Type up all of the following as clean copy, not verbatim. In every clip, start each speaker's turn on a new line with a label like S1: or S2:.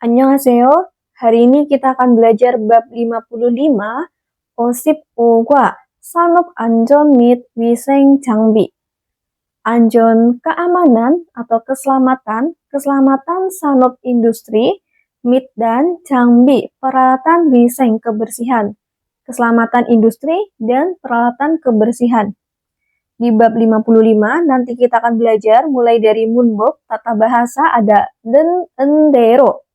S1: Annyeonghaseyo, hari ini kita akan belajar bab 55, Osip Ogwa, Sanop Anjon 및 Wiseng Jangbi. Anjon keamanan atau keselamatan, keselamatan sanop industri, mit dan jangbi, peralatan wiseng kebersihan, keselamatan industri dan peralatan kebersihan. Di bab 55 nanti kita akan belajar mulai dari munbok, tata bahasa ada den endero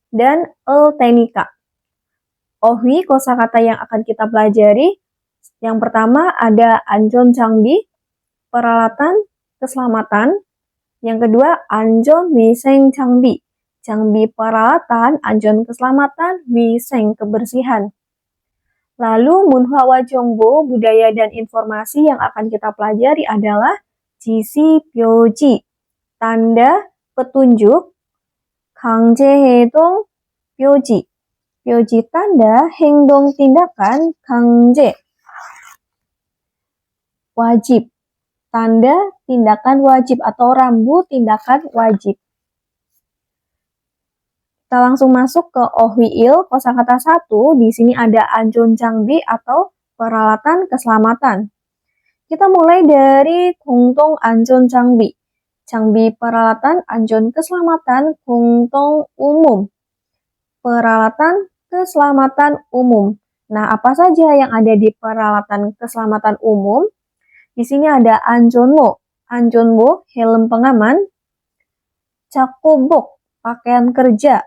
S1: dan teknika. Ohwi kosakata yang akan kita pelajari. Yang pertama ada anjon jangbi, peralatan keselamatan. Yang kedua anjon wiseng jangbi, jangbi peralatan, anjon keselamatan, wiseng kebersihan. Lalu munhwa wajongbo, budaya dan informasi yang akan kita pelajari adalah jisi pyoji, tanda petunjuk, 강제행동 pyoji, pyoji tanda, 행동 tindakan, 강제, wajib, tanda tindakan wajib atau rambu tindakan wajib. Kita langsung masuk ke ohwiil, kosakata 1. Di sini ada anjon jangbi atau peralatan keselamatan. Kita mulai dari 공동 안전 장비. Jangbi peralatan anjon keselamatan 공동 umum. Peralatan keselamatan umum. Nah, apa saja yang ada di peralatan keselamatan umum? Di sini ada anjonmo. Anjonmo, helm pengaman. Jakobok, pakaian kerja.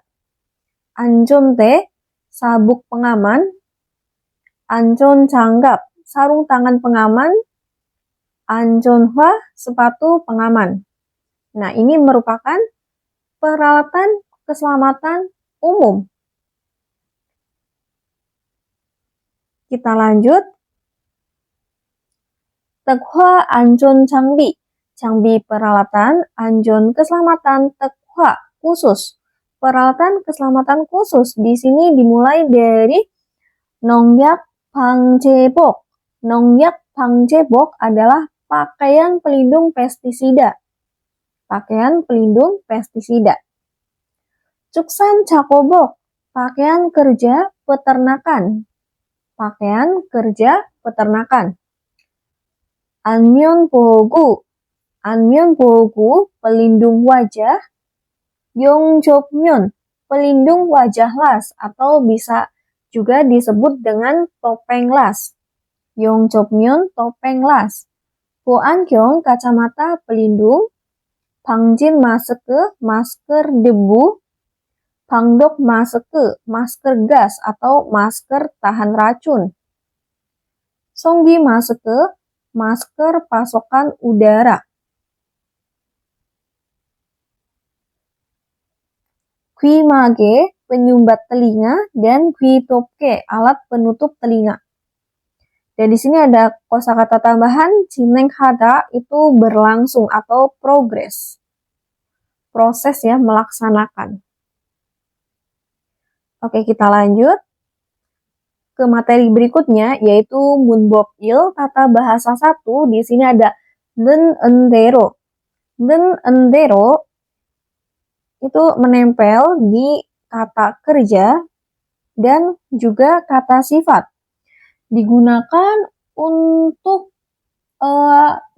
S1: Anjonte, sabuk pengaman. Anjon janggap, sarung tangan pengaman. Anjonhwa, sepatu pengaman. Nah, ini merupakan peralatan keselamatan umum. Kita lanjut. Tekhwa anjon jangbi. Jangbi peralatan, anjon keselamatan, tekhwa khusus. Peralatan keselamatan khusus. Di sini dimulai dari nongyak pangjebok. Nongyak pangjebok adalah pakaian pelindung pestisida. Pakaian pelindung pestisida. Cuksan jakobok, pakaian kerja peternakan. Pakaian kerja peternakan. 안면보호구, 안면보호구, pelindung wajah. 용접면, pelindung wajah las atau bisa juga disebut dengan topeng las. 용접면, topeng las. 보안경, kacamata pelindung. 방진 마스크, masker debu. 방독 마스크, masker gas atau masker tahan racun. 송기 마스크, masker pasokan udara. 귀마개, penyumbat telinga, dan 귀topke, alat penutup telinga. Dan di sini ada kosakata tambahan 진행하다, itu berlangsung atau progress. Proses ya, melaksanakan. Oke, kita lanjut ke materi berikutnya, yaitu munbokil, tata bahasa 1. Di sini ada den endero. Den endero itu menempel di kata kerja dan juga kata sifat. Digunakan untuk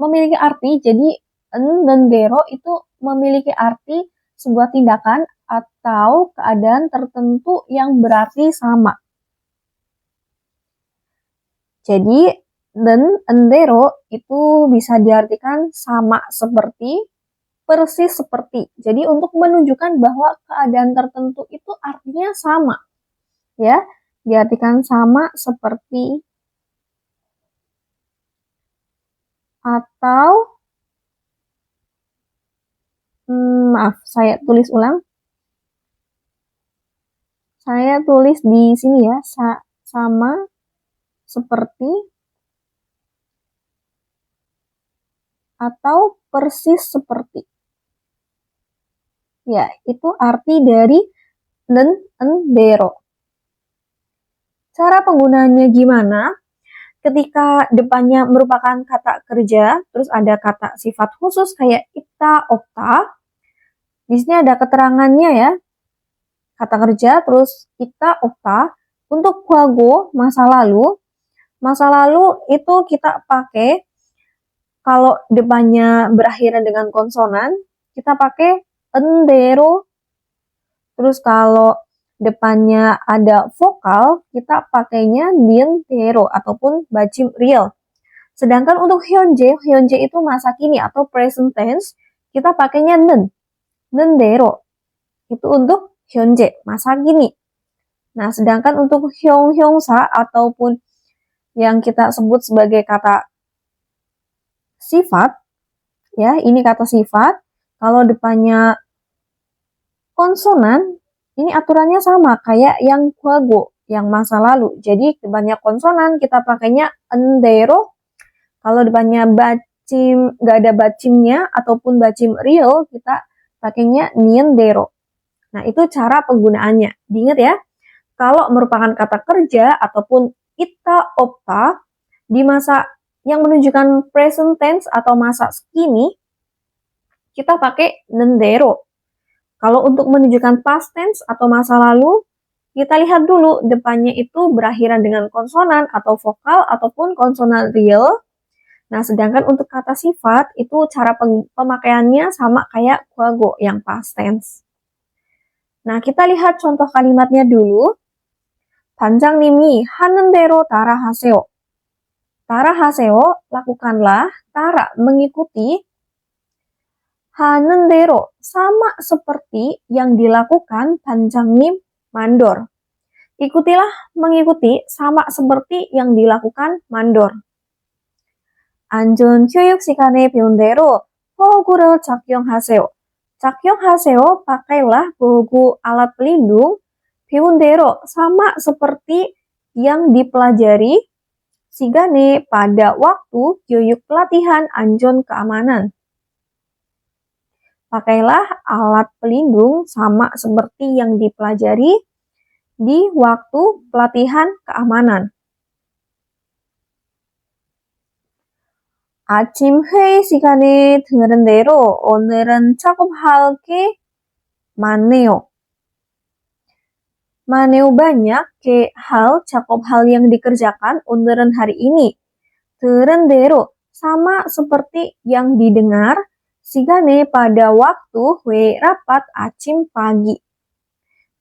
S1: memiliki arti, jadi endero itu memiliki arti sebuah tindakan atau keadaan tertentu yang berarti sama. Jadi, den endero itu bisa diartikan sama seperti, persis seperti. Jadi, untuk menunjukkan bahwa keadaan tertentu itu artinya sama. Ya, diartikan sama seperti atau maaf, saya tulis ulang. Saya tulis di sini ya, sama seperti atau persis seperti. Ya, itu arti dari dero. Cara penggunaannya gimana? Ketika depannya merupakan kata kerja, terus ada kata sifat khusus kayak ita, okta. Di sini ada keterangannya ya. Kata kerja, terus ita, okta. Untuk kwago, masa lalu itu kita pakai kalau depannya berakhir dengan konsonan, kita pakai endero. Terus kalau depannya ada vokal, kita pakainya dientero ataupun bacim real. Sedangkan untuk hyunjae itu masa kini atau present tense, kita pakainya nendero. Itu untuk hyunjae, masa kini. Nah, sedangkan untuk hyongsa ataupun yang kita sebut sebagai kata sifat, ya, ini kata sifat, kalau depannya konsonan, ini aturannya sama kayak yang kwago, yang masa lalu. Jadi depannya konsonan kita pakainya endero. Kalau depannya bacim, nggak ada bacimnya ataupun bacim real, kita pakainya niendero. Nah, itu cara penggunaannya. Diingat ya, kalau merupakan kata kerja ataupun ita opta di masa yang menunjukkan present tense atau masa kini, kita pakai nendero. Kalau untuk menunjukkan past tense atau masa lalu, kita lihat dulu depannya itu berakhiran dengan konsonan atau vokal ataupun konsonan real. Nah, sedangkan untuk kata sifat itu cara pemakaiannya sama kayak kwago yang past tense. Nah, kita lihat contoh kalimatnya dulu. 반장님이 하는 대로 따라하세요. 따라하세요, lakukanlah. 따라, mengikuti. 하는 대로, sama seperti yang dilakukan 반장님 mandor. Ikutilah, mengikuti, sama seperti yang dilakukan mandor. 안전 교육 시간에 배운 대로 보호구를 착용하세요. 착용하세요, pakailah bohogu alat pelindung. 배운 대로, sama seperti yang dipelajari. 시간에, pada waktu, 교육 pelatihan anjon keamanan. Pakailah alat pelindung sama seperti yang dipelajari di waktu pelatihan keamanan. 아침 회의 시간에 들은 대로 오늘은 작업할 게 많네요. 많네요 banyak, ke hal, cakup hal yang dikerjakan, 오늘은 hari ini. 들은 대로, sama seperti yang didengar, 시간에 pada waktu, we rapat, acim pagi.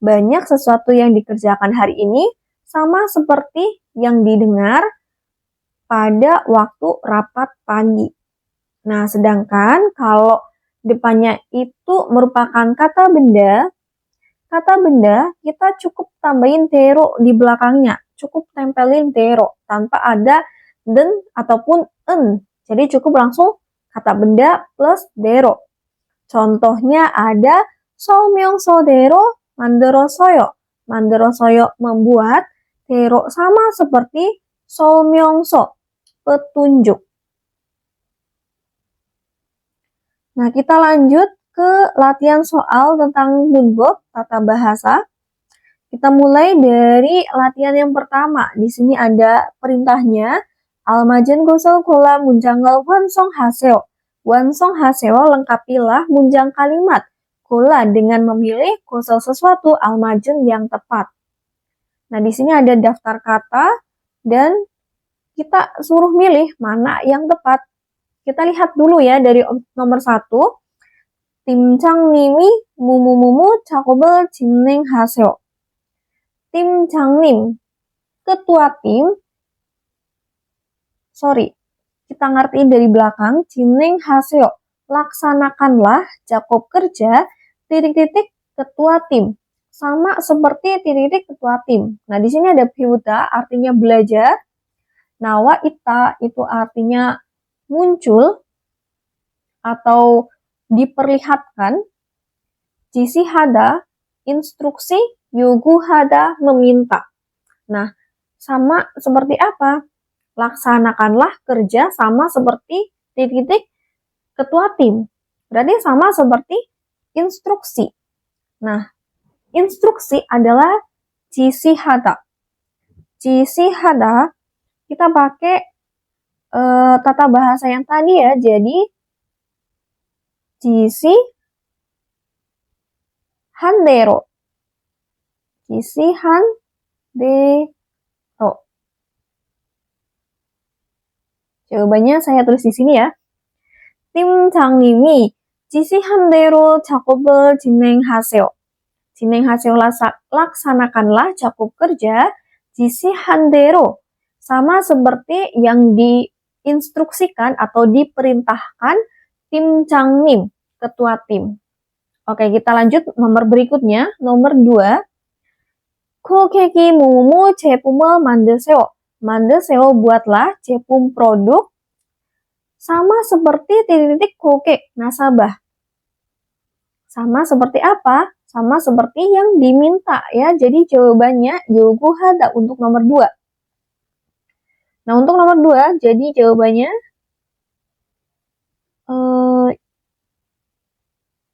S1: Banyak sesuatu yang dikerjakan hari ini, sama seperti yang didengar pada waktu rapat pagi. Nah, sedangkan kalau depannya itu merupakan kata benda kita cukup tambahin tero di belakangnya. Cukup tempelin tero tanpa ada den ataupun en. Jadi cukup langsung kata benda plus dero. Contohnya ada 설명서대로 만들었어요. 만들었어요 membuat, dero sama seperti 설명서, petunjuk. Nah, kita lanjut ke latihan soal tentang 문법, tata bahasa. Kita mulai dari latihan yang pertama. Di sini ada perintahnya. 알맞은 것을 골라 문장을 완성하세요. 완성하세요, lengkapilah 문장 kalimat. Gola, dengan memilih 것을 sesuatu, almajun yang tepat. Nah, di sini ada daftar kata dan kita suruh milih mana yang tepat. Kita lihat dulu ya dari nomor 1. 팀장님이 무무무무 작업을 진행하세요. 팀장님, ketua tim. Kita ngertiin dari belakang. 진행하세요, laksanakanlah, cakup kerja, titik-titik ketua tim. Sama seperti titik-titik ketua tim. Nah, di sini ada 배우다, artinya belajar. Nawa ita itu artinya muncul atau diperlihatkan. 지시하다, instruksi. 요구하다, meminta. Nah, sama seperti apa? Laksanakanlah kerja sama seperti titik-titik ketua tim. Berarti sama seperti instruksi. Nah, instruksi adalah 지시하다. 지시하다 kita pakai tata bahasa yang tadi ya. Jadi 지시한 대로. 지시한 대로. Jawabannya saya tulis di sini ya. 팀장님이 지시한 대로 작업을 진행하세요. 진행하세요 laksanakanlah cakup kerja. 지시한 대로 sama seperti yang diinstruksikan atau diperintahkan 팀장님, ketua tim. Oke, kita lanjut nomor berikutnya, nomor 2. 고객이 뭐뭐 제품을 만드세요. 만드세요 buatlah 제품 produk sama seperti titik-titik 고객, nasabah. Sama seperti apa? Sama seperti yang diminta ya. Jadi jawabannya 요구하다 untuk nomor 2. Nah, untuk nomor 2, jadi jawabannya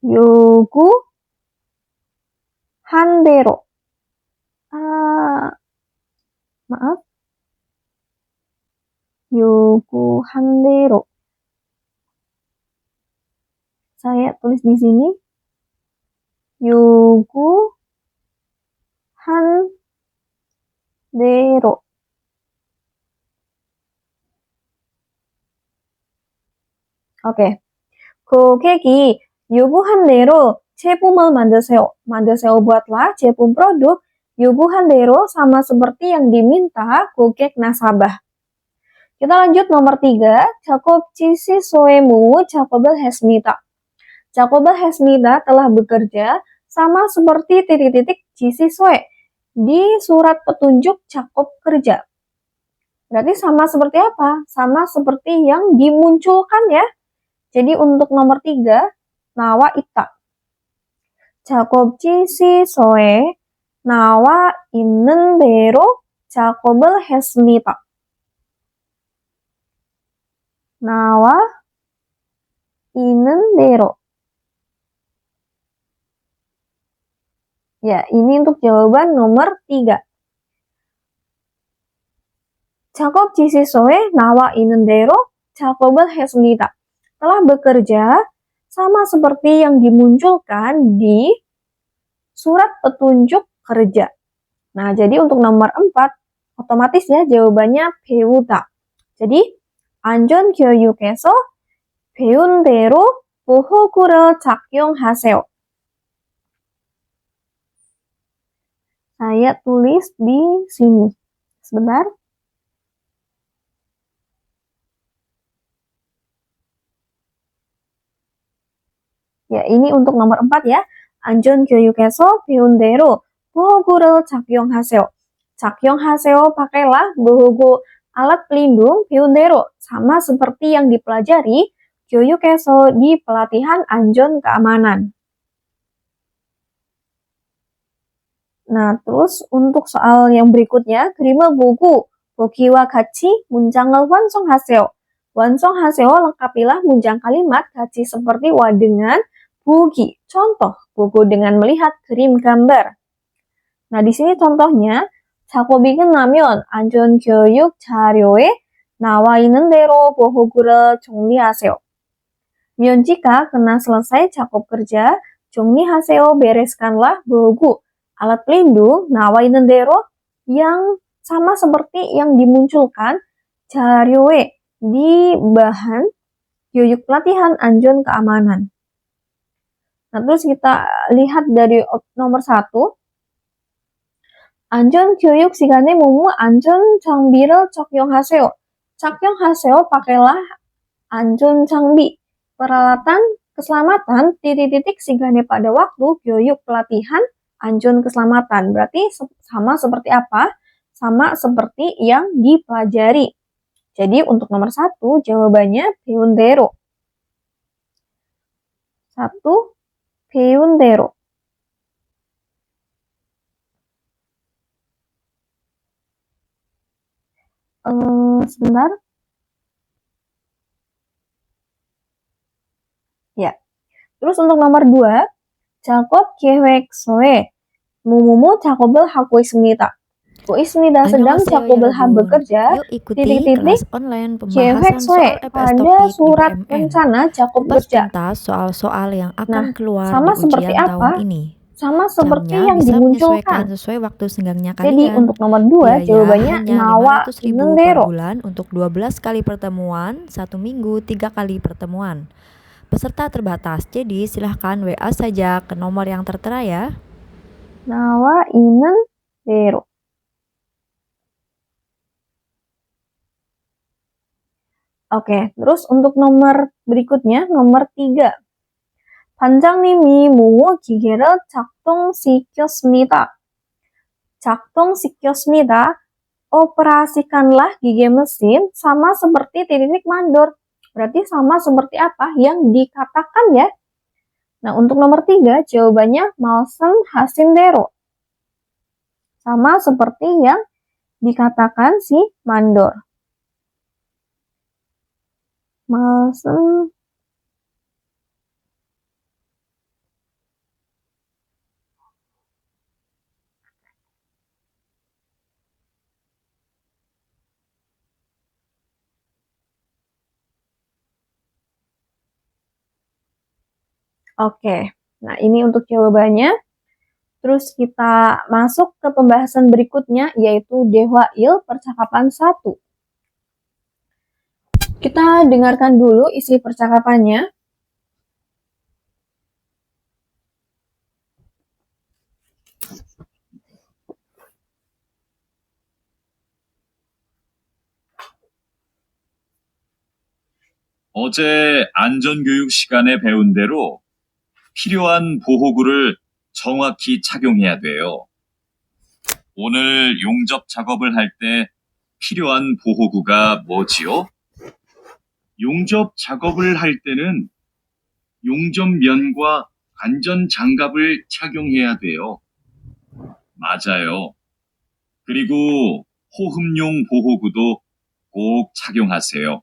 S1: 요구한 대로. Maaf. 요구한 대로. Saya tulis di sini. 요구한 대로. Oke. 고객이 요구한 대로 제품을 만드세요. 만드세요 buatlah 제품 produk. 요구한 대로 sama seperti yang diminta 고객 nasabah. Kita lanjut nomor 3. 작업 지시서에 뭐 작업을 했습니다. 작업을 했습니다 telah bekerja sama seperti titik-titik 지시서에 di surat petunjuk cakup kerja. Berarti sama seperti apa? Sama seperti yang dimunculkan ya. Jadi untuk nomor 3, 나와 있다. 작업 지시서에 나와 있는 대로 작업을 했습니다. 나와 있는 대로. Ya, ini untuk jawaban nomor 3. 작업 지시서에 나와 있는 대로 작업을 했습니다. Telah bekerja sama seperti yang dimunculkan di surat petunjuk kerja. Nah, jadi untuk nomor 4, otomatis ya jawabannya 배우다. Jadi, 안전교육에서 배운 대로 보호구를 착용하세요. Saya tulis di sini. Sebentar. Ya, ini untuk nomor 4 ya. 안전교육에서 배운 대로 보호구를 착용하세요. 착용하세요, pakailah bohogo alat pelindung, 배운 대로 sama seperti yang dipelajari, 교육에서 di pelatihan 안전 keamanan. Nah, terus untuk soal yang berikutnya, 그림을 보고 보기와 같이 문장을 완성하세요. 완성하세요, lengkapilah 문장 kalimat 같이 seperti wa dengan 보기. Contoh, 보고 dengan melihat 그림 gambar. Nah, di sini contohnya, 작업이 끝나면 안전교육 자료에 나와 있는 대로 보호구를 정리하세요. jika kena selesai cakup kerja, 정리하세요, bereskanlah bohogu. Alat pelindung, 나와 있는 대로, yang sama seperti yang dimunculkan, 자료에, di bahan, 교육 pelatihan 안전 keamanan. Nah, terus kita lihat dari nomor 1. 안전교육 시간에 뭐뭐 안전 장비를 착용하세요. 착용하세요, pakailah 안전 장비. Peralatan keselamatan, titik-titik sigane pada waktu, 교육 pelatihan, 안전 keselamatan. Berarti sama seperti apa? Sama seperti yang dipelajari. Jadi untuk nomor 1, jawabannya 배운 대로. 1. 배운 대로. Sebentar. Terus untuk nomor 2, 작업 계획서에 뭐뭐뭐 작업을 하고 있습니다. sedang
S2: Annyeonghaseyo
S1: 작업을
S2: 여러분.
S1: bekerja,
S2: Yuk ikuti kelas online pembahasan
S1: 계획서에
S2: soal EPS
S1: pada
S2: topik di
S1: surat
S2: BMN.
S1: rencana 작업
S2: Kupas
S1: kerja.
S2: tuntas soal-soal yang akan keluar
S1: sama
S2: di
S1: seperti
S2: ujian
S1: apa?
S2: tahun ini.
S1: Sama seperti
S2: Jamnya
S1: yang
S2: bisa menyesuaikan
S1: dimunculkan.
S2: sesuai waktu senggangnya
S1: Jadi
S2: kalian.
S1: untuk nomor 2
S2: Biaya
S1: jawabannya
S2: hanya
S1: nawa
S2: 500.000 per
S1: inendero.
S2: bulan untuk 12 kali pertemuan, 1 minggu 3 kali pertemuan. Peserta terbatas, jadi silahkan WA saja ke nomor yang tertera ya.
S1: 나와 있는 대로. Oke, terus untuk nomor berikutnya, nomor 3. 반장님이 모모 기계를 작동시켰습니다. 작동시켰습니다. Operasikanlah gigi mesin sama seperti titik mandor. Berarti sama seperti apa yang dikatakan ya. Nah, untuk nomor 3, jawabannya 말씀하신 대로. Sama seperti yang dikatakan si mandor. 말씀 Oke, nah ini untuk jawabannya. Terus kita masuk ke pembahasan berikutnya, yaitu Dewail percakapan 1. Kita dengarkan dulu isi percakapannya.
S3: 어제 안전교육 시간에 배운 대로 필요한 보호구를 정확히 착용해야 돼요. 오늘 용접 작업을 할 때 필요한 보호구가 뭐지요? 용접 작업을 할 때는 용접면과 안전장갑을 착용해야 돼요. 맞아요. 그리고 호흡용 보호구도 꼭 착용하세요.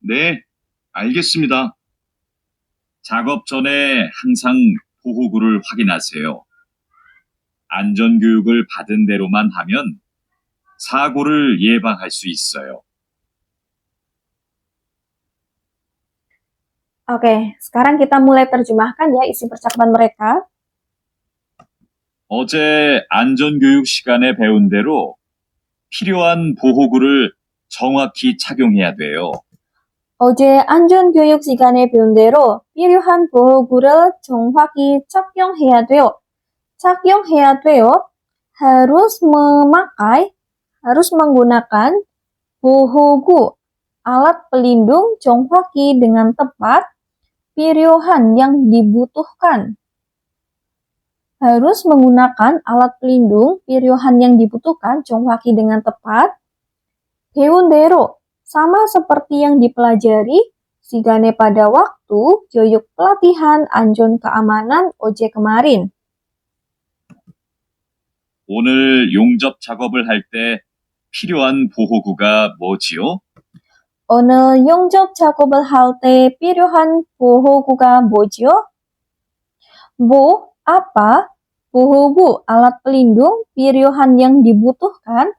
S3: 네, 알겠습니다. 작업 전에 항상 보호구를 확인하세요. 안전교육을 받은 대로만 하면 사고를 예방할 수 있어요.
S1: Oke, sekarang kita mulai terjemahkan ya isi percakapan mereka.
S3: 어제 안전교육 시간에 배운 대로 필요한 보호구를 정확히 착용해야 돼요.
S1: 어제 안전교육 시간에 배운 대로 필요한 보호구를 정확히 착용해야 돼요. 착용해야 돼요. harus menggunakan 보호구, alat pelindung 정확히 dengan tepat, 필요한 yang dibutuhkan. Harus menggunakan alat pelindung, 필요한 yang dibutuhkan, 정확히 dengan tepat. 배운 대로, sama seperti yang dipelajari, 시간에 pada waktu, 교육 pelatihan 안전 keamanan 어제 kemarin.
S3: 오늘 용접 작업을 할 때 필요한 보호구가 뭐지요?
S1: 오늘 용접 작업을 할 때 필요한 보호구가 뭐지요? apa? 보호구, alat pelindung, 필요한 yang dibutuhkan,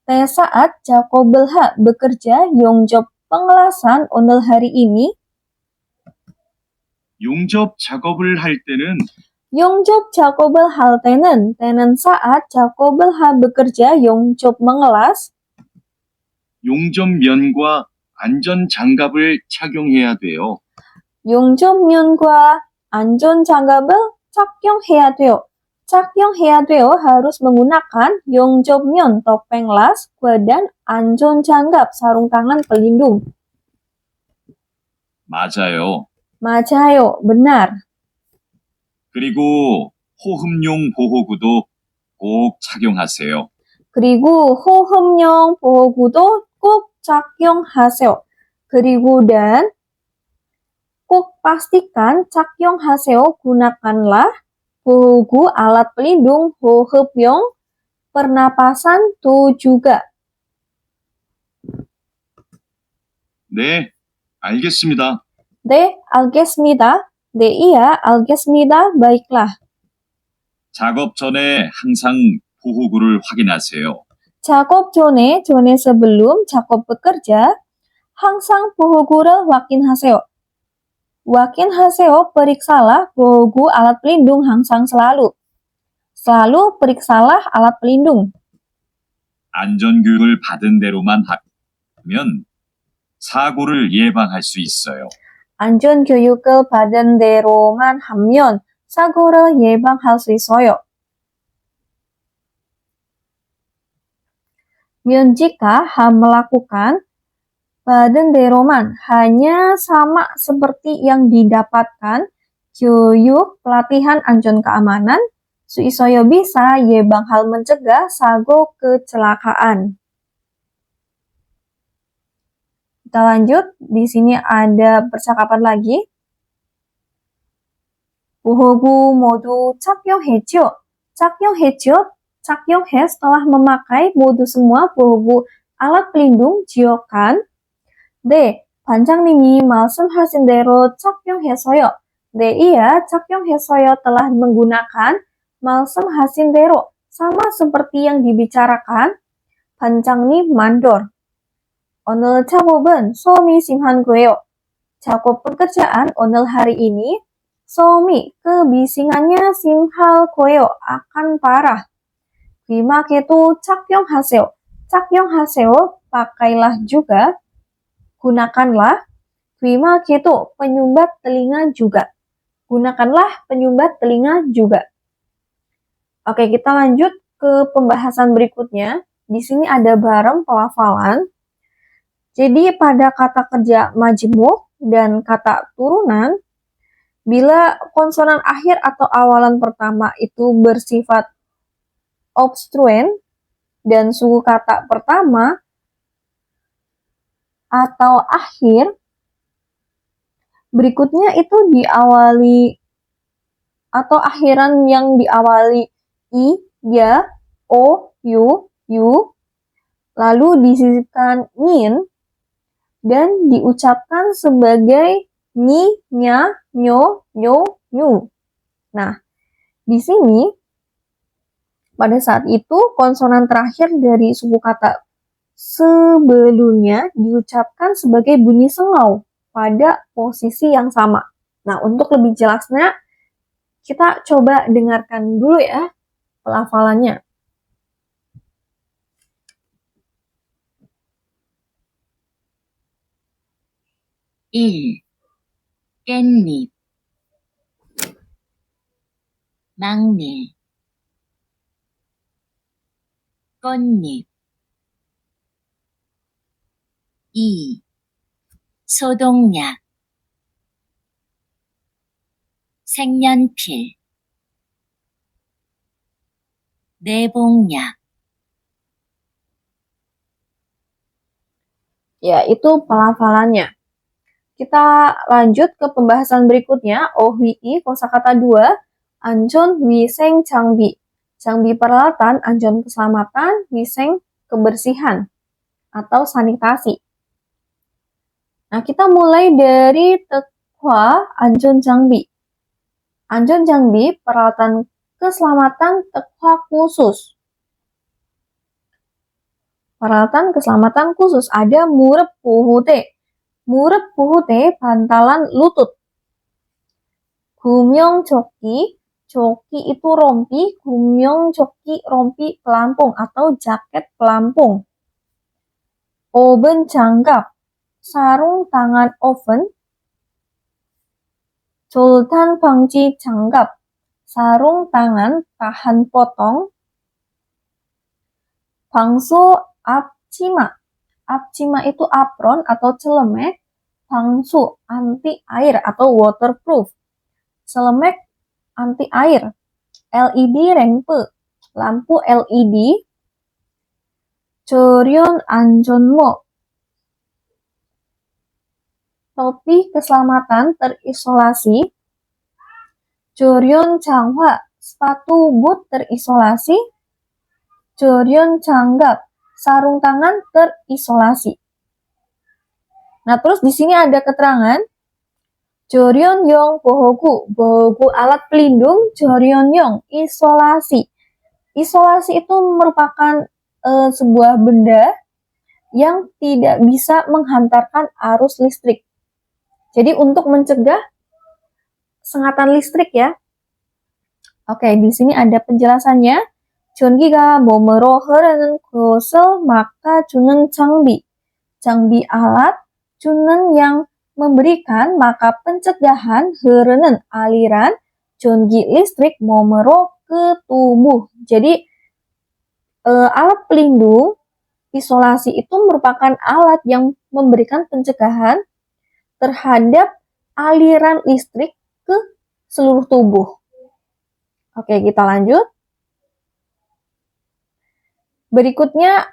S1: saat 작업을 bekerja, 용접 pengelasan 오늘 hari ini.
S3: 용접 작업을 할 때는
S1: 용접 작업을 할 때는 saat 작업을 bekerja, 용접 mengelas.
S3: 용접면과 안전장갑을 착용해야 돼요.
S1: 용접면과 안전장갑을 착용해야 돼요. 착용해야 돼요 harus menggunakan 용접면 topeng las dan 안전장갑 sarung tangan pelindung.
S3: 맞아요.
S1: 맞아요, benar.
S3: 그리고 호흡용 보호구도 꼭 착용하세요.
S1: 그리고 호흡용 보호구도 꼭 착용하세요. 그리고 dan 꼭 pastikan 착용하세요. gunakanlah 보호구 alat pelindung 호흡용 pernapasan tuh juga.
S3: 네, 알겠습니다.
S1: 네, 알겠습니다. 네, iya, 알겠습니다. baiklah.
S3: 작업 전에 항상 보호구를 확인하세요.
S1: 작업 전에 sebelum 작업 bekerja, 항상 보호구를 확인하세요. 확인하세요, periksalah 보호구 alat pelindung 항상 selalu. Selalu periksalah alat pelindung.
S3: 안전교육을 받은 대로만 하면 사고를 예방할 수 있어요.
S1: 안전교육을 받은 대로만 하면 사고를 예방할 수 있어요. Jika melakukan 받은 대로만 hanya sama seperti yang didapatkan 교육 pelatihan anjon keamanan suisoyo bisa 예방할 mencegah sago kecelakaan. Kita lanjut, di sini ada percakapan lagi. 보호구 모두 착용했죠? 착용했죠? 착용해 setelah memakai 모두 semua 보호구 alat pelindung 지역kan. 네, 반장님이 말씀하신 대로 착용했어요. 네, iya, 착용했어요 telah menggunakan 말씀하신 대로 sama seperti yang dibicarakan. 반장님 mandor. 오늘 작업은 솜이 심한 거예요. 작업 pekerjaan 오늘 hari ini 솜이 kebisingannya 심할 거예요. akan parah. 귀마개도 착용하세요. 착용하세요. pakailah juga. Gunakanlah. 귀마개도 penyumbat telinga juga. Gunakanlah penyumbat telinga juga. Oke, kita lanjut ke pembahasan berikutnya. Di sini ada barang pelafalan. Jadi pada kata kerja majmuk dan kata turunan, bila konsonan akhir atau awalan pertama itu bersifat obstruen dan suku kata pertama atau akhir, berikutnya itu diawali atau akhiran yang diawali i, ya, o, yu, lalu disisipkan nin, dan diucapkan sebagai ni, nya, nyo, nyu. Nah, di sini pada saat itu konsonan terakhir dari suku kata sebelumnya diucapkan sebagai bunyi sengau pada posisi yang sama. Nah, untuk lebih jelasnya kita coba dengarkan dulu ya pelafalannya.
S4: 깻잎 막내 꽃잎 2. 소독약 색연필 내복약
S1: Ya, itu pelafalannya. Kita lanjut ke pembahasan berikutnya. OHWI kosakata 2, 안전 위생 장비. 장비 peralatan, anjon keselamatan, wiseng kebersihan atau sanitasi. Nah, kita mulai dari tekwa anjon 장비. Anjon 장비 peralatan keselamatan tekwa khusus. Peralatan keselamatan khusus ada murup puhute. Murup puhute bantalan lutut. Gumyong joki. Joki itu rompi. Gumyong joki rompi pelampung atau jaket pelampung. Oven 장갑. sarung tangan oven. 졸탄 방지 장갑. sarung tangan tahan potong. 방수 앞치마. Apcima itu apron atau celemek. Bangsu anti air atau waterproof. Celemek anti air. LED rempe. Lampu LED. Joryon anjonmo. Topi keselamatan terisolasi. Joryon 장화. Sepatu boot terisolasi. Joryon 장갑. Sarung tangan terisolasi. Nah, terus di sini ada keterangan 조련용 보호구, 보호구 alat pelindung, 조련용, isolasi. Isolasi itu merupakan sebuah benda yang tidak bisa menghantarkan arus listrik. Jadi untuk mencegah sengatan listrik ya. Oke, di sini ada penjelasannya. 전기가 몸으로 흐르는 곳을 막아주는 장비. 장비 alat, 주는 yang memberikan, maka pencegahan 흐르는 aliran 전기 listrik 몸으로 ke tubuh. Jadi alat pelindung isolasi itu merupakan alat yang memberikan pencegahan terhadap aliran listrik ke seluruh tubuh. Oke, kita lanjut. Berikutnya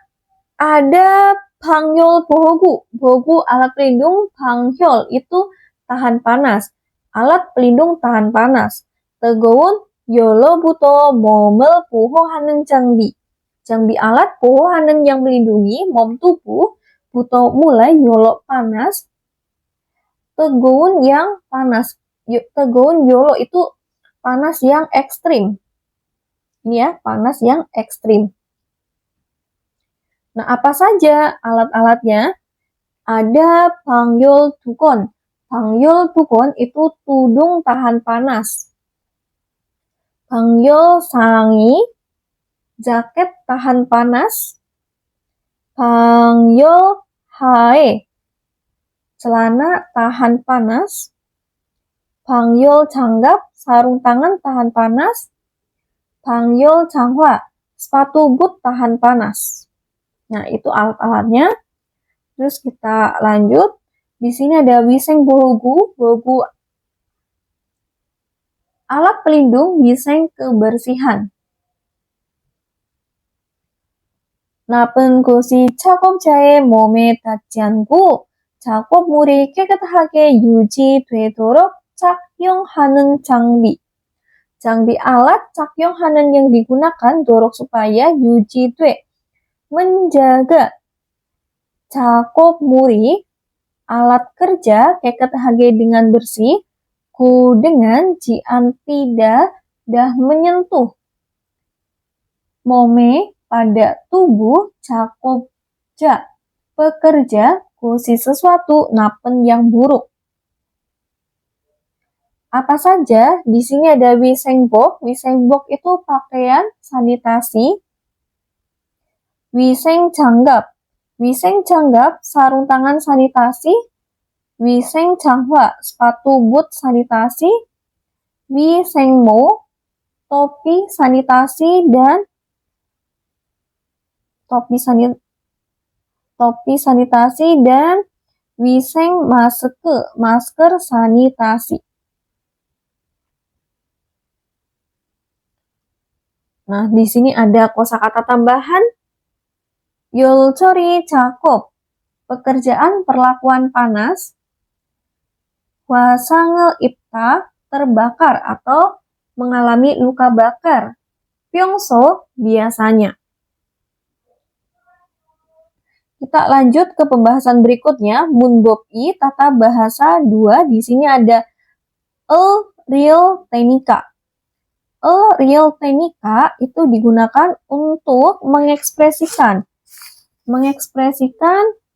S1: ada 방열 보호구. 보호구 alat pelindung, 방열 itu tahan panas. Alat pelindung tahan panas. 뜨거운 열로부터 몸을 보호하는 장비. 장비 alat 보호하는 yang melindungi mom tubuh. buto mulai yolo panas. 뜨거운 yang panas. 뜨거운 yolo itu panas yang ekstrim. Ini ya, panas yang ekstrim. Nah, apa saja alat-alatnya? Ada pangyol tukon. Pangyol tukon itu tudung tahan panas. Pangyol sangi, jaket tahan panas. Pangyol hae, celana tahan panas. Pangyol 장갑, sarung tangan tahan panas. Pangyol 장화, sepatu boot tahan panas. Nah, itu alat-alatnya. Terus kita lanjut. Di sini ada wiseng bohogu. Bohogu alat pelindung wiseng kebersihan. 나쁜 곳이 차곡자의 몸에 닿지 않고 작업물이 깨끗하게 유지되도록 착용하는 장비. 장비 alat 착용하는 yang digunakan dorok supaya 유지돼. menjaga. 작업물이 alat kerja 깨끗하게 dengan bersih, ku dengan jian tidak dah menyentuh. 몸에 pada tubuh, 작업자 pekerja, kusi sesuatu, napen yang buruk. Apa saja? Di sini ada wisengbok. Wisengbok itu pakaian sanitasi. 위생장갑. 위생장갑, sarung tangan sanitasi. 위생장화, sepatu boot sanitasi. 위생모, topi sanitasi dan topi sanitasi dan wiseng masker sanitasi. Nah, di sini ada kosakata tambahan. Yolchori 작업, pekerjaan perlakuan panas. Wasangel ipta, terbakar atau mengalami luka bakar. Pyongso, biasanya. Kita lanjut ke pembahasan berikutnya. Munbob-i, tata bahasa 2. Di sini ada real teknika. Real teknika itu digunakan untuk mengekspresikan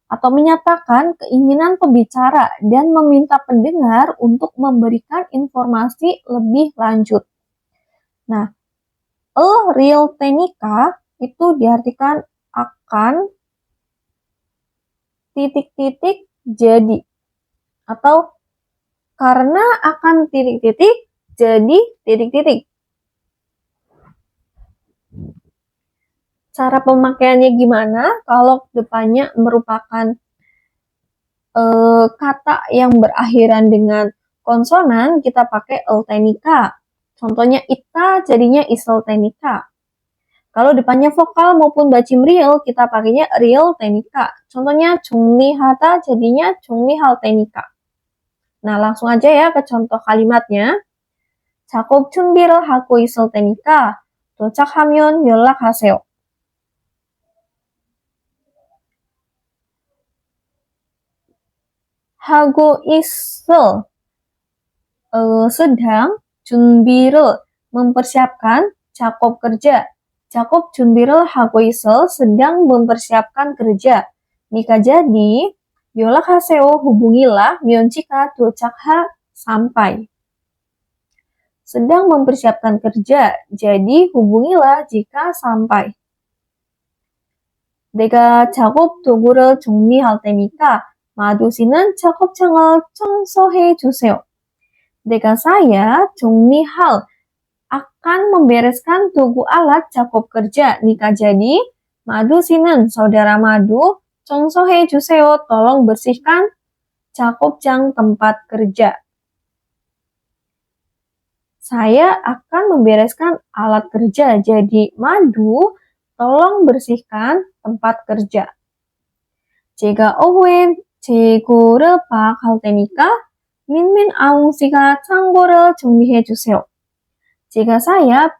S1: atau menyatakan keinginan pembicara dan meminta pendengar untuk memberikan informasi lebih lanjut. Nah, real teknika itu diartikan akan titik-titik jadi atau karena akan titik-titik jadi titik-titik. Cara pemakaiannya gimana? Kalau depannya merupakan kata yang berakhiran dengan konsonan, kita pakai teknika. Contohnya ita jadinya isel teknika. Kalau depannya vokal maupun bacim real, kita pakainya real teknika. Contohnya 중리하다 jadinya 중리할 teknika. Nah, langsung aja ya ke contoh kalimatnya. 작업 준비를 하고 있을 테니까 도착하면 연락하세요. 하고 있을 sedang, 준비를 mempersiapkan, 작업 kerja. 작업 준비를 하고 있어, sedang mempersiapkan kerja. Jika jadi, 연락하세요, hubungilah, 면치가 도착하, sampai. Sedang mempersiapkan kerja, jadi hubungilah jika sampai. 내가 작업 도구를 정리할 테니까 마두 씨는 작업장을 청소해 주세요. saya 정리할 akan membereskan tugu alat 작업 kerja. Jika jadi, Madu 씨는 saudara Madu 청소해 주세요. Tolong bersihkan 작업장 tempat kerja. Saya akan membereskan alat kerja. Jadi Madu tolong bersihkan tempat kerja. 제가 오후에 재고를 파악할 테니까 민민 아웅 씨가 창고를 정리해 주세요. Jika saya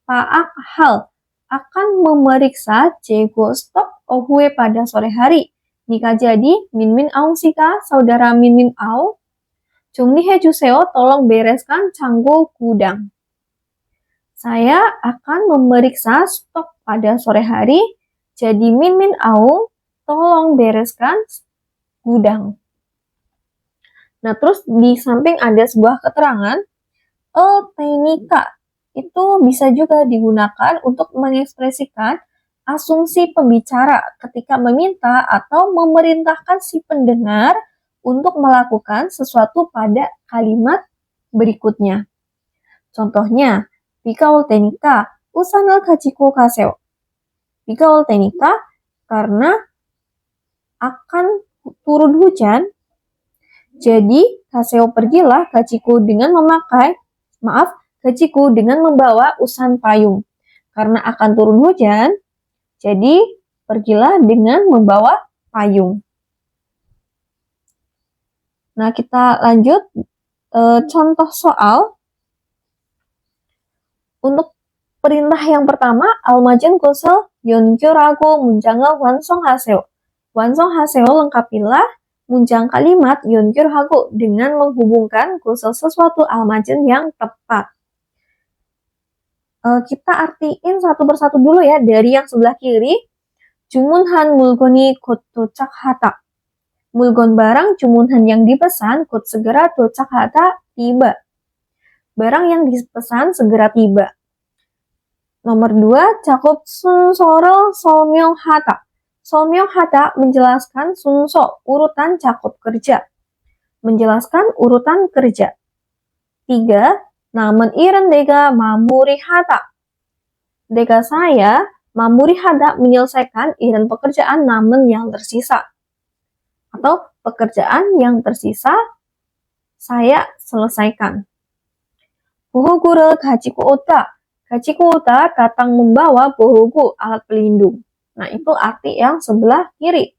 S1: paak-hal akan memeriksa 재고 stok ohué pada sore hari. Jika jadi, Minmin Aung Sika, saudara Minmin Aung, 정리해 주세요, tolong bereskan 창고 gudang. Saya akan memeriksa stok pada sore hari, jadi Minmin Aung, tolong bereskan gudang. Nah, terus di samping ada sebuah keterangan, teknika itu bisa juga digunakan untuk mengekspresikan asumsi pembicara ketika meminta atau memerintahkan si pendengar untuk melakukan sesuatu pada kalimat berikutnya. Contohnya, 비가 올 테니까 우산을 가지고 가세요. 비가 올 테니까 karena akan turun hujan, jadi kaseo pergilah gajiku dengan gajiku dengan membawa usan payung. Karena akan turun hujan, jadi pergilah dengan membawa payung. Nah, kita lanjut contoh soal. Untuk perintah yang pertama, 알맞은 곳을 연결하고 문장을 완성하세요. 완성하세요 lengkapilah 문장 kalimat 연결하고 dengan menghubungkan 곳을 sesuatu almajin yang tepat. Kita artiin satu persatu dulu ya dari yang sebelah kiri. 주문한 물건이 곧 도착하다. 물건 barang 주문한 yang dipesan 곧 segera 도착하다 tiba. Barang yang dipesan segera tiba. Nomor 2, 작업 순서를 설명하다. 설명하다 menjelaskan sunso, urutan 작업 kerja. Menjelaskan urutan kerja. 3, 남은 일은 내가 마무리하다. 내가 saya 마무리하다 menyelesaikan 일은 pekerjaan namun yang tersisa. Atau pekerjaan yang tersisa saya selesaikan. 보호구를 가지고 오다. 가지고 오다 datang membawa 보호구 alat pelindung. Nah, itu arti yang sebelah kiri.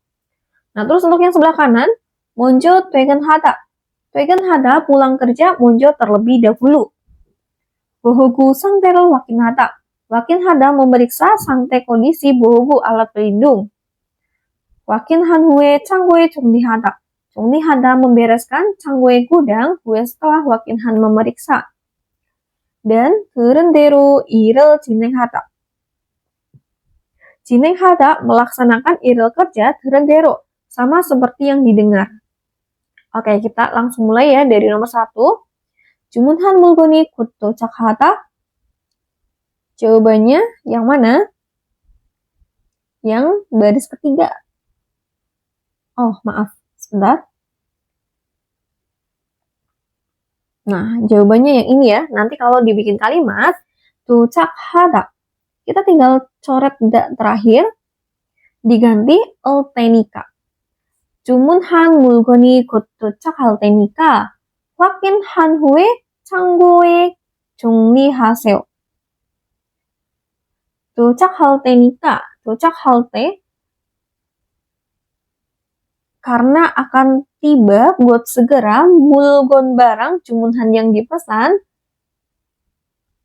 S1: Nah, terus untuk yang sebelah kanan, 먼저 퇴근하다. 퇴근하다 pulang kerja 먼저 terlebih dahulu. 보호구 상태를 확인하다. 확인하다 memeriksa 상태 kondisi 보호구 alat pelindung. 확인한 후에 창고에 정리하다. 정리하다 membereskan 창고의 gudang 후에 setelah 확인한 memeriksa. Dan 들은 대로 일을 진행하다. 진행하다 melaksanakan 일을 kerja 들은 대로 sama seperti yang didengar. Oke, kita langsung mulai ya dari nomor 1. 주문한 물건이 곧 도착하다. Jawabannya yang mana? Yang baris ketiga. Oh, maaf. Sebentar. Nah, jawabannya yang ini ya. Nanti kalau dibikin kalimat, 도착하다. Kita tinggal coret terakhir, diganti 테니까. 주문한 물건이 곧 도착할 테니까 확인한 후에 창고에 정리하세요. 도착할 테니까, 도착할 때 karena akan tiba buat segera mulgon barang 주문한 yang dipesan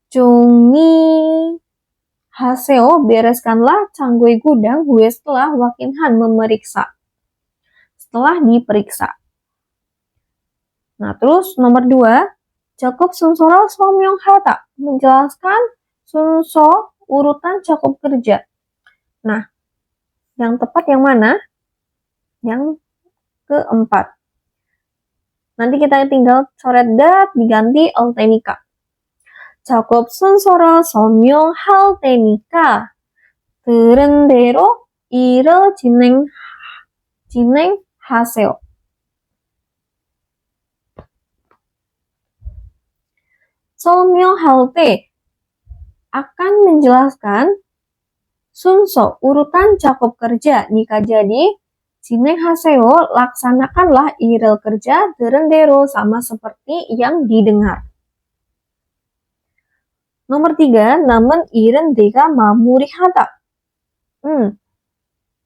S1: 정리하세요 bereskanlah canggoy gudang gue setelah wakinhan memeriksa setelah diperiksa. Nah, terus nomor 2 Cukup sunsoral somyonghata, menjelaskan sunso urutan cakup kerja. Nah, yang tepat yang mana? Yang keempat. Nanti kita tinggal coret dat diganti tenika. Cukup sunsoral somyonghal tenika. 들은 대로 일을 진행하세요. 설명할 때 akan menjelaskan sunso urutan cakup kerja. Jika jadi 진행하세요, laksanakanlah iril kerja 들은 대로 sama seperti yang didengar. Nomor 3, namun 일은 내가 마무리하다.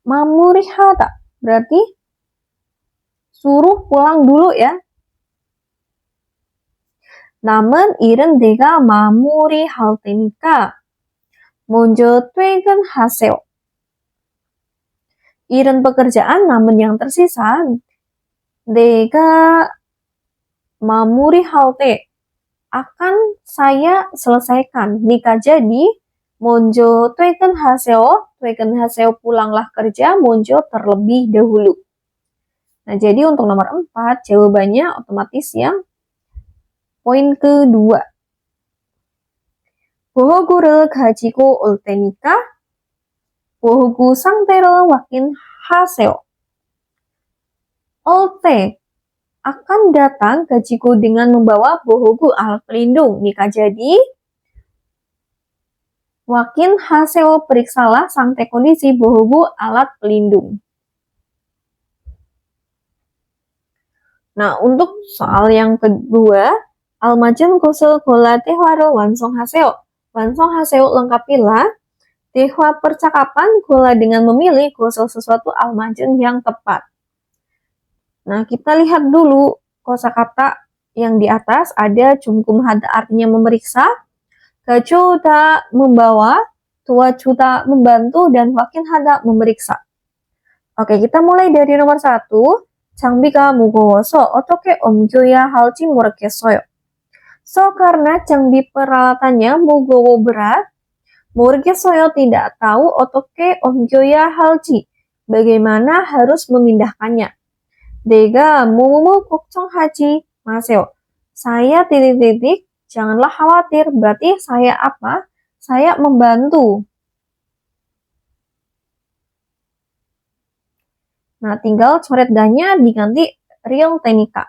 S1: 마무리하다 berarti suruh pulang dulu ya. 남은 일은 내가 마무리할 테니까 먼저 퇴근하세요. 일은 pekerjaan, namun yang tersisa 내가 마무리할 때 akan saya selesaikan. Jika jadi 먼저 퇴근하세요. 퇴근하세요 pulanglah kerja, 먼저 terlebih dahulu. Nah, jadi untuk nomor 4 jawabannya otomatis yang poin kedua. 보호구를 가지고 올 테니까 보호구 상태를 확인하세요. 올 때 akan datang 가지고 dengan membawa 보호구 alat pelindung. Jika jadi 확인하세요 periksalah sampai kondisi 보호구 alat pelindung. Nah, untuk soal yang kedua, 알맞은 곳을 골라 대화를 완성하세요. 완성하세요 lengkapilah 대화 percakapan 골라 dengan memilih 곳을 sesuatu almajun yang tepat. Nah, kita lihat dulu kosakata yang di atas ada jumkum hada artinya memeriksa, gajuda membawa, tuwajuda membantu, dan wakin hada memeriksa. Oke, kita mulai dari nomor 1. 장비가 무거워서 어떻게 옮겨야 할지 모르겠어요. So, karena 장비 peralatannya mugowo berat, 모르겠어요 tidak tahu 어떻게 옮겨야 할지, bagaimana harus memindahkannya. 내가 뭐뭐 걱정하지 마세요. Saya titik-titik, janganlah khawatir, berarti saya apa? Saya membantu. Nah, tinggal coret dannya diganti real tenika.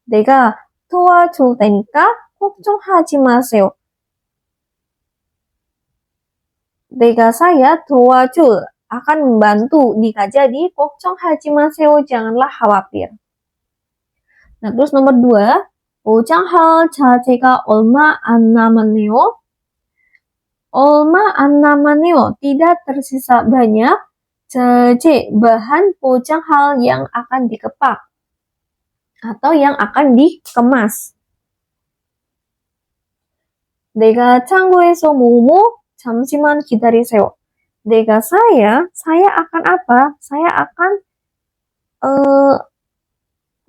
S1: 내가 도와줄 테니까 걱정하지 마세요. 내가 saya 도와줄 akan membantu. Jika jadi 걱정하지 마세요, janganlah khawatir. Nah, terus nomor 2, 보장할 자재가 얼마 안 남았네요. 얼마 안 남았네요, tidak tersisa banyak. 자재, bahan 보장할 yang akan dikepak atau yang akan dikemas. 내가 창고에서 뭐뭐 잠시만 기다리세요. 내가 saya akan apa? Saya akan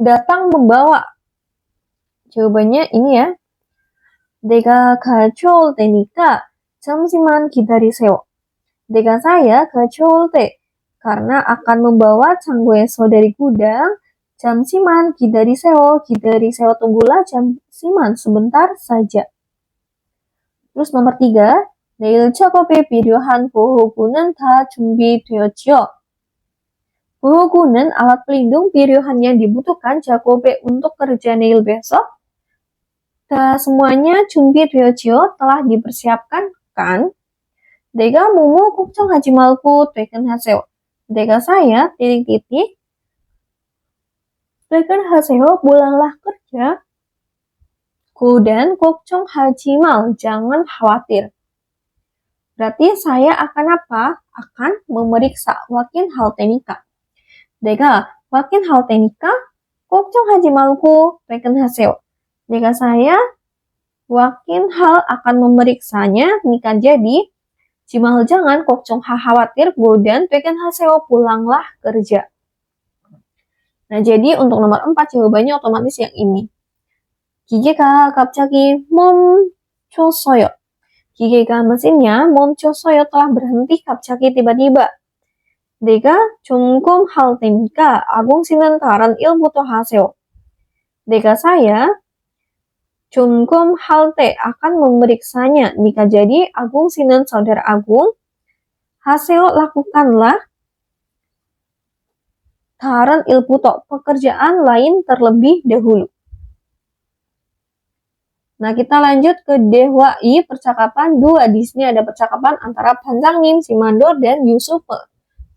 S1: datang membawa. Jawabannya ini ya. 내가 가져올 테니까 잠시만 기다리세요. 내가 saya 가져올 때 karena akan membawa 창고에서 dari gudang. 잠시만 기다리세요. 기다리세요 tunggulah, 잠시만 sebentar saja. terus nomor 3, 내일 작업에 필요한 보호구는 다 준비되었지요. 보호구는 alat pelindung 필요한 yang dibutuhkan 작업에 untuk kerja neil besok. Semuanya 준비되었지요, telah dipersiapkan kan? 내가 뭐뭐 걱정하지 말고 퇴근하세요. 내가 saya titik-titik 퇴근하세요, pulanglah kerja. Dan 걱정하지 말, jangan khawatir. Berarti saya akan apa? Akan memeriksa. 확인할 테니까. 내가 확인할 테니까 걱정하지 말고 퇴근하세요. Jika saya 확인할 akan memeriksanya, jika jadi jimal jangan, 걱정하 khawatir, dan 퇴근하세요 pulanglah kerja. Nah, jadi untuk nomor 4 jawabannya otomatis yang ini. 기계가 갑자기 멈췄어요. 기계가 mesinnya 멈췄어요 telah berhenti 갑자기 tiba-tiba. 내가 조금 할 테니까 아궁 씨는 다른 일부터 하세요. saya 조금 할 때 akan memeriksanya. Nika jadi Agung Sinan saudara Agung. Hasil lakukanlah. Daran ilputo pekerjaan lain terlebih dahulu. Nah, kita lanjut ke Dehwai percakapan 2. Di sini ada percakapan antara Panjangnim, Simandor, dan Yusuf.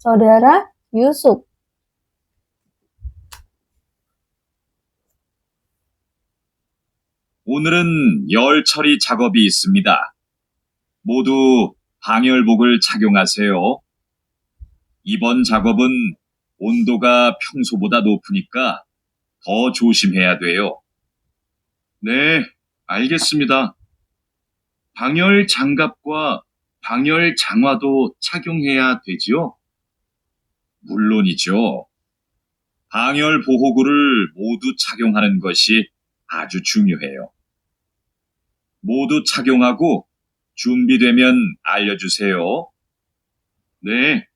S1: Saudara Yusuf.
S3: 오늘은 열 처리 작업이 있습니다. 모두 방열복을 착용하세요. 이번 작업은 온도가 평소보다 높으니까 더 조심해야 돼요. 네, 알겠습니다. 방열 장갑과 방열 장화도 착용해야 되지요? 물론이죠. 방열 보호구를 모두 착용하는 것이 아주 중요해요. 모두 착용하고 준비되면 알려주세요. 네.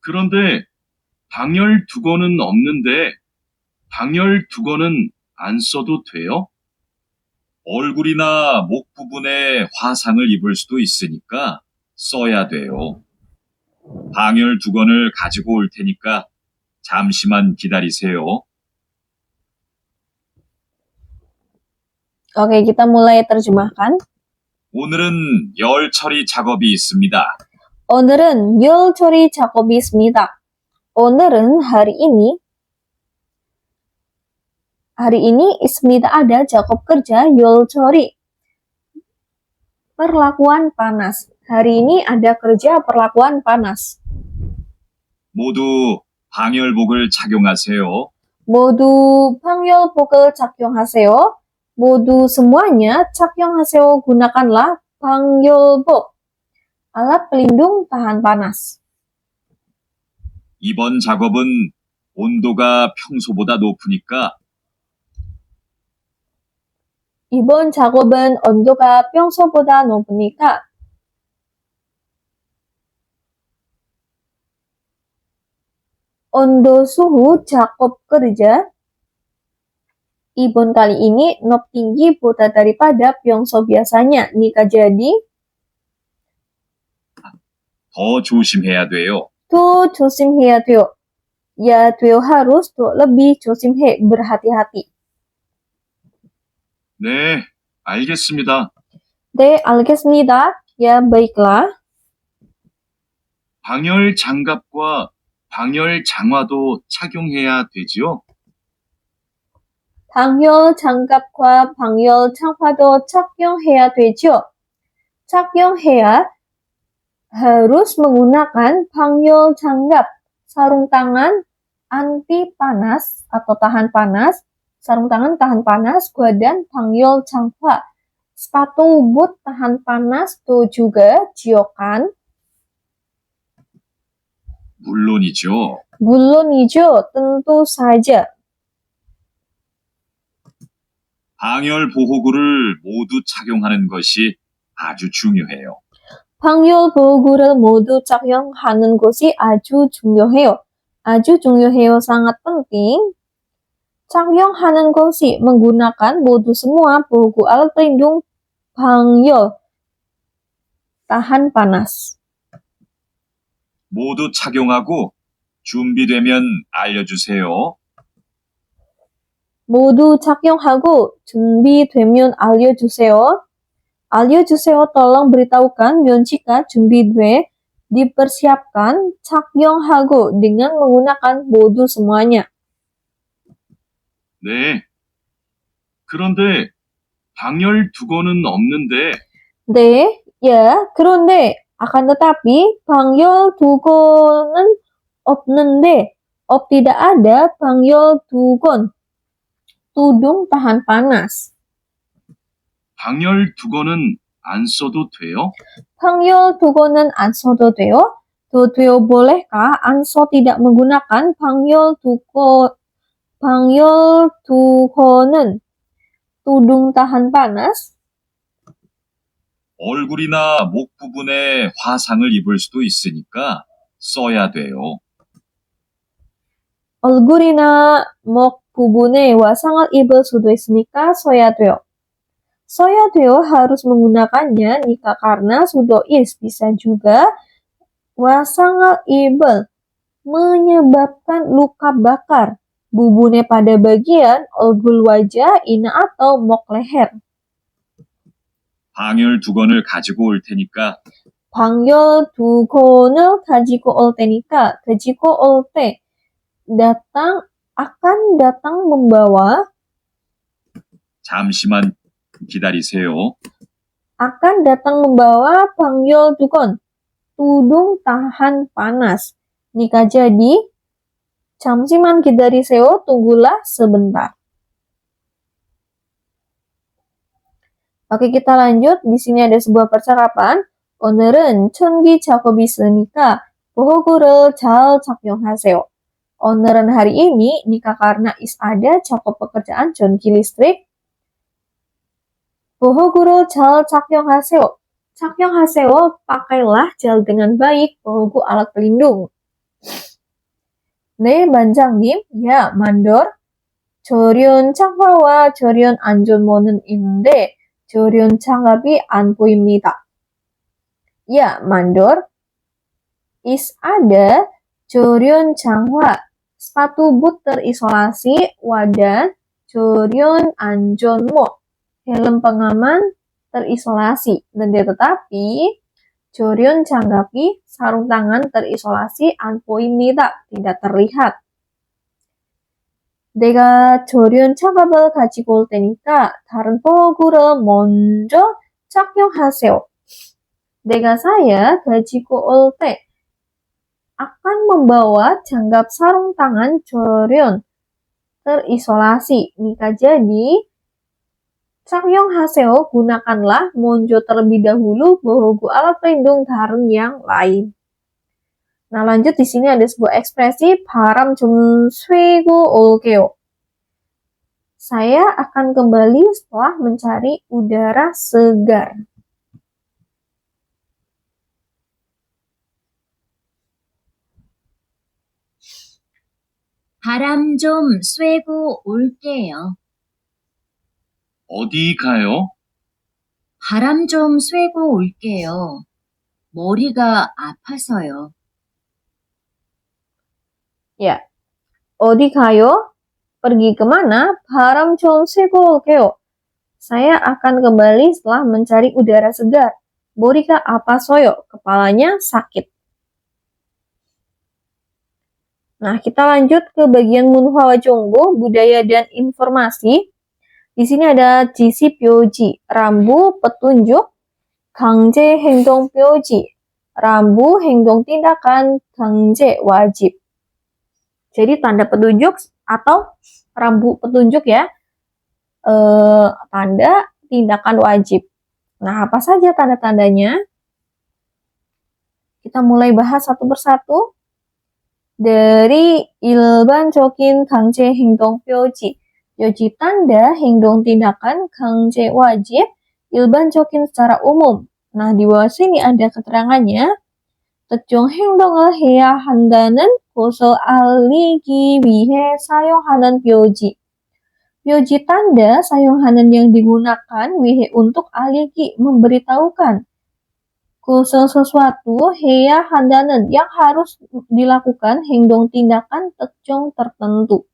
S3: 그런데 방열 두건은 없는데 방열 두건은 안 써도 돼요? 얼굴이나 목 부분에 화상을 입을 수도 있으니까 써야 돼요. 방열 두건을 가지고 올 테니까 잠시만 기다리세요.
S1: Oke, kita mulai terjemahkan.
S3: 오늘은 열 처리 작업이 있습니다.
S1: 오늘은 열 처리 작업이 있습니다. 오늘은 hari ini 있습니다 ada 작업 kerja 열 처리. Perlakuan panas. Hari ini ada kerja perlakuan panas.
S3: 모두 방열복을 착용하세요.
S1: 모두 방열복을 착용하세요. 모두 semuanya 착용하세요. gunakanlah 방열복. Alat pelindung tahan panas.
S3: 이번 작업은 온도가 평소보다 높으니까
S1: 이번 작업은 온도가 평소보다 높으니까 온도 suhu 작업 kerja Ibon kali ini nop tinggi boda daripada Pyongso biasanya. Nika jadi
S3: 더 조심해야 돼요.
S1: 또 조심해야 돼요. Ya 돼요 harus 또 lebih 조심해 berhati-hati.
S3: 네, 알겠습니다.
S1: 네, 알겠습니다. Ya baiklah.
S3: 방열 장갑과 방열 장화도 착용해야 되지요?
S1: 방열 장갑과 방열 장화도 착용해야 되죠. 착용해야 harus menggunakan 방열 장갑, sarung tangan anti panas atau tahan panas, sarung tangan tahan panas, dan 방열 장화, sepatu boot tahan panas, tuh juga jiokan.
S3: 물론이죠.
S1: 물론이죠. tentu saja.
S3: 방열 보호구를 모두 착용하는 것이 아주 중요해요.
S1: 방열 보호구를 모두 착용하는 것이 아주 중요해요. 아주 중요해요. sangat penting. 착용하는 것이 menggunakan modu semua bohogu alat pelindung 방열 tahan panas.
S3: 모두 착용하고 준비되면 알려주세요.
S1: 모두 착용하고 준비되면 알려주세요. 알려주세요 tolong beritahukan jika 준비돼 dipersiapkan 착용하고 dengan menggunakan 모두 semuanya.
S3: 네. 그런데 방열 두건은 없는데
S1: 네, ya, 그런데 akan tetapi 방열 두건은 없는데 tidak ada 방열 두건 tudung tahan panas.
S3: 방열 두건은 안 써도 돼요?
S1: 방열 두건은 안 써도 돼요? Tuh 돼요 bolehkah? Anso tidak menggunakan 방열 두건은 tudung tahan panas.
S3: 얼굴이나 목 부분에 화상을 입을 수도 있으니까 써야 돼요.
S1: 얼굴이나 목 부분에 화상을 입을 수도 있으니까 써야 돼요. 써야 돼요 harus menggunakannya jika karena sudo is bisa juga 화상을 입을 menyebabkan luka bakar bubune pada bagian 얼굴 wajah, ina atau mok leher.
S3: 방열 두건을 가지고 올 테니까
S1: 방열 두건을 가지고 올 테니까 가지고 올 때 akan datang membawa
S3: 잠시만 기다리세요.
S1: akan datang membawa 방열 두건 tudung tahan panas. Jika jadi 잠시만 기다리세요, tunggulah sebentar. Oke, kita lanjut. Di sini ada sebuah percakapan. 오늘은 천기 작업이 있으니까 보호구를 잘 착용하세요. 오늘은 hari ini, jika karena is ada cakup pekerjaan 전기 listrik. 보호구를 잘 착용하세요. 착용하세요, pakailah gel dengan baik, 보호구 alat pelindung. 네, 반장님. 야, 만돌. 조련 창화와 조련 안전모는 있는데 조련 장갑이 안 보입니다. Ya, mandor. Is ada 조련 장화, sepatu boot terisolasi, wadan 조련 안전모, helm pengaman terisolasi. Dan tetapi 조련 장갑이, sarung tangan terisolasi, 안 보입니다, tidak terlihat. 내가 조련 장갑을 가지고 올 테니까 다른 보호구를 먼저 착용하세요. 내가 saya 가지고 올 때 akan membawa 장갑 sarung tangan 조련 terisolasi. Jika jadi, 착용하세요, gunakanlah, 먼저 terlebih dahulu, 보호구 alat pelindung 다른 yang lain. Nah, lanjut di sini ada sebuah ekspresi 바람 좀 쐬고 올게요. Saya akan kembali setelah mencari udara segar.
S4: 바람 좀 쐬고 올게요.
S3: 어디 가요?
S4: 바람 좀 쐬고 올게요. 머리가 아파서요.
S1: Ya, 어디 가요? Pergi kemana? 바람 좀 쐬고 올게요. Saya akan kembali setelah mencari udara segar. 머리가 아파서요. Kepalanya sakit. Nah, kita lanjut ke bagian 문화와 정보, budaya dan informasi. Di sini ada 지시 표지, rambu petunjuk, 강제 행동 표지, rambu 행동 tindakan, 강제 wajib. Jadi tanda petunjuk atau rambu petunjuk ya, tanda tindakan wajib. Nah, apa saja tanda-tandanya? Kita mulai bahas satu persatu. Dari 일반적인 강제 행동 표지, 표지 tanda 행동 tindakan 강제 wajib, 일반적인 secara umum. Nah, di bawah sini ada keterangannya. 특정 행동을 해야 한다는 것을 알리기 위해 사용하는 표지. 표지 tanda 사용하는 yang digunakan 위해 untuk 알리기, memberitahukan. Khusus sesuatu 해야 한다는 yang harus dilakukan, 행동 tindakan 특정 tertentu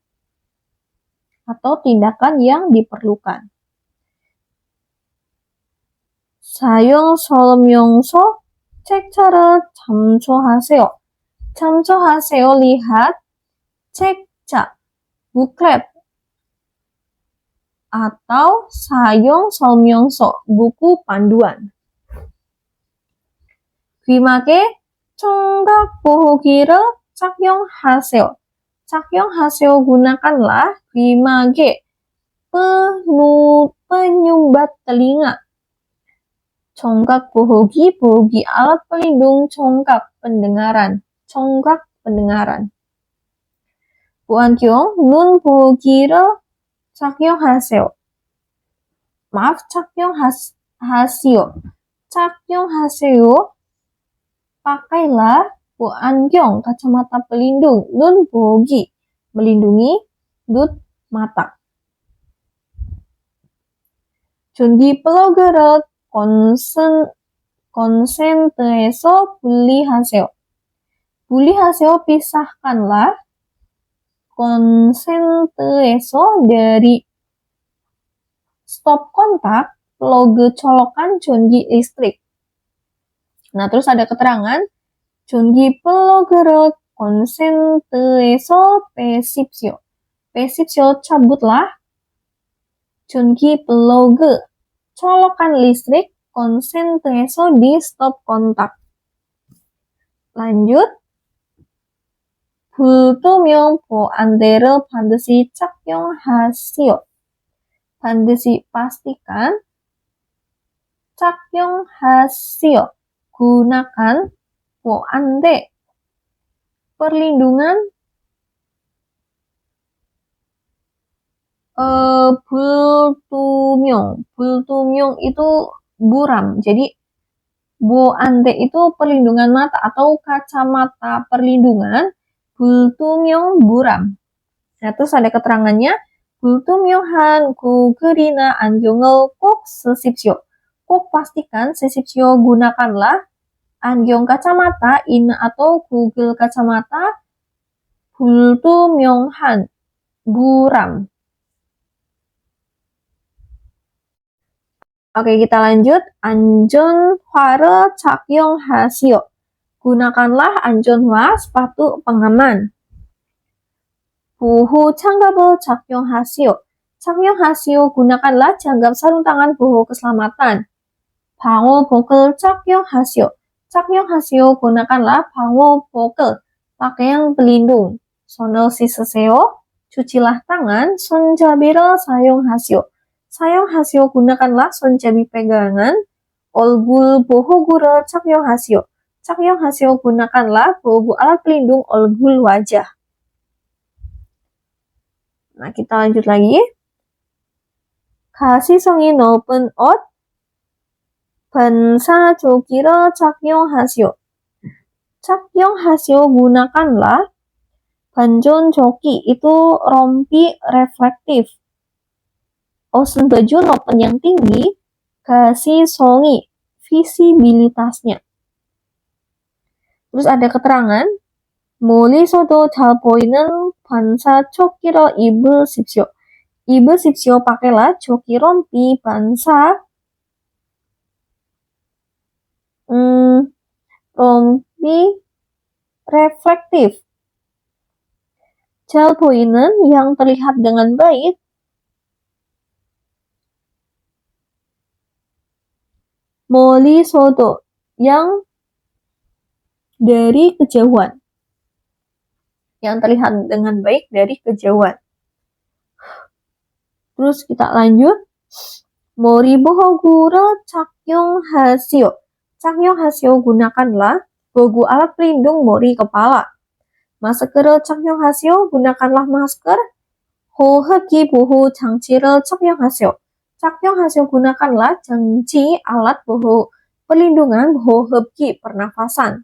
S1: atau tindakan yang diperlukan. 사용 설명서 책자를 참조하세요. 참조하세요, lihat 책자, booklet atau 사용 설명서, buku panduan. 귀마개 청각 보호기를 착용하세요. 착용하세요, gunakanlah 귀마개, penyumbat telinga. 청각 보호기, 보호기 alat pelindung, 청각 pendengaran, 청각 pendengaran. 보안경, 눈 보호기를 착용하세요. maaf, 착용하시오. 착용하세요. Pakailah 안경, kacamata pelindung. 눈 보기, melindungi 눈 mata. 전기 플러그를 콘센트에서 분리하세요. 분리하세요, pisahkanlah. konsentr에서 dari stop kontak, plug colokan 전기 listrik. Nah, terus ada keterangan 전기 플러그를 콘센트에서 빼십시오. 빼십시오, cabutlah. 전기 plug, colokan listrik, konsentr에서 di stop kontak. lanjut. 불투명 보안대를 반드시 착용하시오. 반드시 pastikan. 착용하시오. gunakan. 보안대. perlindungan. 불투명 itu buram. Jadi 보안대 itu perlindungan mata atau kacamata perlindungan. 불투명 buram. Nah, terus ada keterangannya. 불투명한 고글이나 안경을 꼭 쓰십시오. 꼭 pastikan, 쓰십시오, gunakanlah 안경 kacamata in atau Google kacamata 불투명한 buram. Oke, kita lanjut. 안전화를 착용하시오. Gunakanlah 안전화, sepatu pengaman. 보호 장갑을 착용하시오. 착용하시오, gunakanlah 장갑 sarung tangan boho keselamatan. 방호복을 착용하시오. 착용하시오, gunakanlah 방호복을, pakaian pelindung. 손을 씻으세요. cucilah tangan. 손잡이를 사용하시오. 사용하시오, gunakanlah 손잡이 pegangan. 얼굴 보호구를 착용하시오. 착용하시오, gunakanlah bohu alat pelindung 얼굴 wajah. Nah, kita lanjut lagi. 가시성이 넓은 옷, 반사조끼를 착용하시오. 착용하시오, gunakanlah. 반전조끼 itu rompi reflektif. Osen baju nopen yang tinggi, 가시성이 visibilitasnya. Terus ada keterangan, 멀리서도 잘 보이는 반사조끼를 입으십시오. 입으십시오, pakailah 조끼 rompi 반사 rompi reflektif. 잘 보이는 yang terlihat dengan baik. 멀리서도 yang dari kejauhan. Yang terlihat dengan baik dari kejauhan. Terus kita lanjut. 머리 보호구를 착용하시오. 착용하시오, gunakanlah. 보호구 alat pelindung mori kepala. 마스크를 착용하시오. gunakanlah masker. 호흡기 보호 장치를 착용하시오. 착용하시오, gunakanlah 장치 alat boho perlindungan 호흡기 pernafasan.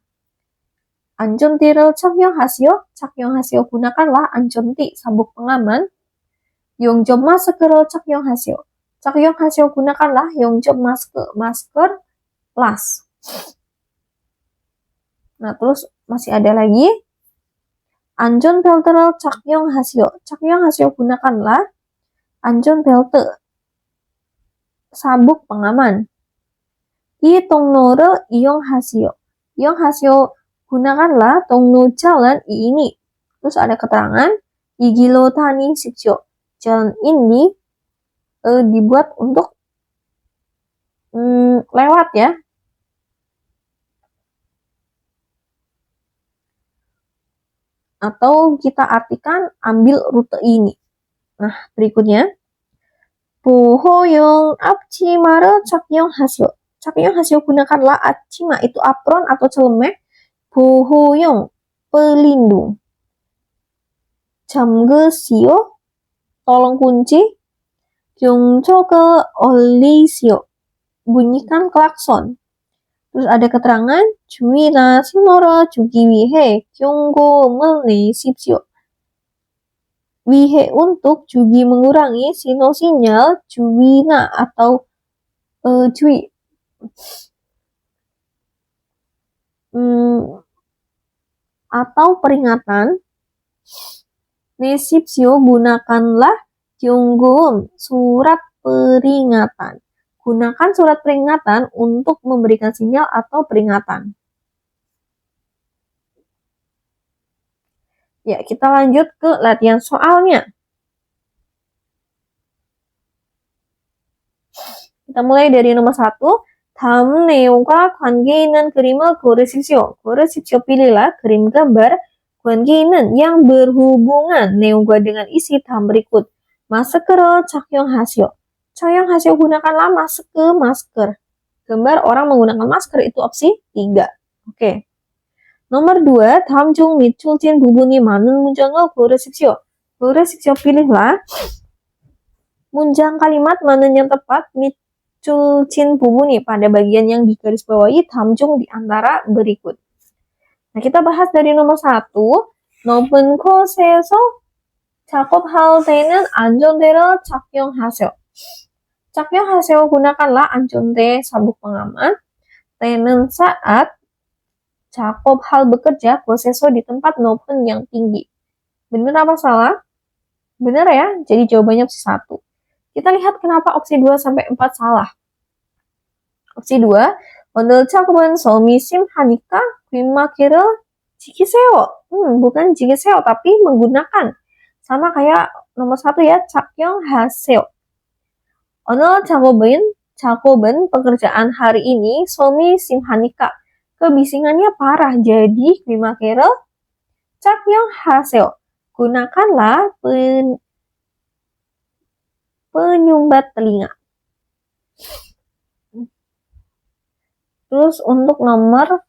S1: 안전띠를 착용하시오. 착용하시오, gunakanlah 안전띠 sabuk pengaman. 용접 마스크를 착용하시오. 착용하시오, gunakanlah 용접 masker las. Nah, terus masih ada lagi. 안전벨트를 착용하시오. 착용하시오, gunakanlah 안전벨트 sabuk pengaman. 이 통로를 이용하시오. 이용하시오, gunakanlah 통로 jalan ini. Terus ada keterangan, 이 길로 다니십시오. Jalan ini dibuat untuk lewat ya. Atau kita artikan ambil rute ini. Nah, berikutnya. 보호용 앞치마를 착용하시오. 착용하시오, gunakanlah 앞치마 itu apron atau celemek. 보호용 pelindung. 잠그시오, tolong kunci. 경적을 울리시오. bunyikan klakson. Terus ada keterangan 주의나 신호를 주기 위해 경고음을 내십시오. 위해 untuk 주기 mengurangi sinus sinyal 주의나 atau 주의. Atau peringatan. 내십시오 gunakanlah 경고음 surat peringatan. Gunakan surat peringatan untuk memberikan sinyal atau peringatan. Ya, kita lanjut ke latihan soalnya. Kita mulai dari nomor 1. 다음 내용과 관계 있는 그림을 고르십시오. 고르십시오, pilihlah 그림 gambar 관계 있는 yang berhubungan 내용과 dengan isi 다음 berikut. 마스크를 착용하시오. 착용하시오, gunakanlah masker. Gambar orang menggunakan masker itu opsi 3. Oke. Nomor 2, 다음 중 밑줄진 부분이 많은 문장을 고르십시오. 고르십시오, pilihlah 문장 kalimat mana yang tepat 밑줄진 부분이 pada bagian yang digarisbawahi 다음 중 di antara berikut. Nah, kita bahas dari nomor 1. 높은 곳에서 작업할 때는 안전대를 착용하세요. 착용하세요, gunakanlah 안전대 sabuk pengaman. 때는 saat 작업할 bekerja, 곳에서 di tempat 높은 yang tinggi. Benar apa salah? Benar ya, jadi jawabannya opsi 1. Kita lihat kenapa opsi 2 sampai 4 salah. Opsi 2, 오늘 작업은 솜이 심하니까 귀마개를 지키세요. 부kan 지키세요, tapi menggunakan. Sama kayak nomor 1 ya, 착용하세요. 오늘 작업은 pekerjaan hari ini 솜이 심하니까 kebisingannya parah, jadi 귀마개를 착용하세요. Gunakanlah penyumbat telinga. Terus untuk nomor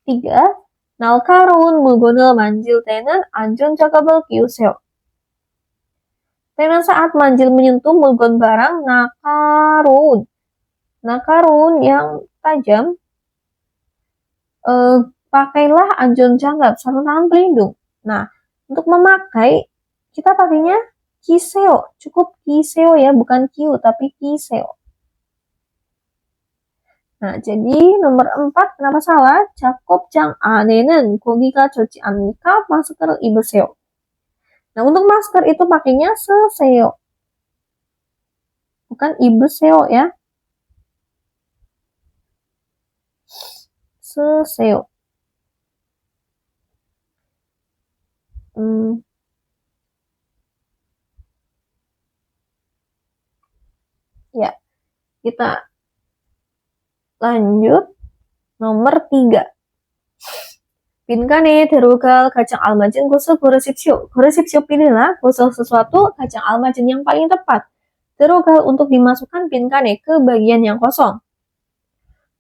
S1: 3, 날카로운 물건을 만질 때는 안전장갑을 끼우세요. 때는 saat manjil menyentuh mulgon barang nakaroon yang tajam, pakailah 안전장갑, sarung tangan pelindung. Nah, untuk memakai kita pakainya kiseo, cukup kiseo ya, bukan kiu tapi kiseo. Nah, jadi nomor 4 kenapa salah? 작업장 안에는 공기가 좋지 않으니까 마스크를 입으세요. Nah, untuk masker itu pakainya 쓰세요. Bukan 입으세요 ya. 쓰세요. Ya, kita lanjut. nomor 3. 빈칸에 들어갈 가장 알맞은 곳을 고르십시오. 고르십시오, pilihlah 곳을 sesuatu 가장 알맞은 yang paling tepat. 들어갈 untuk dimasukkan 빈칸에 ke bagian yang kosong.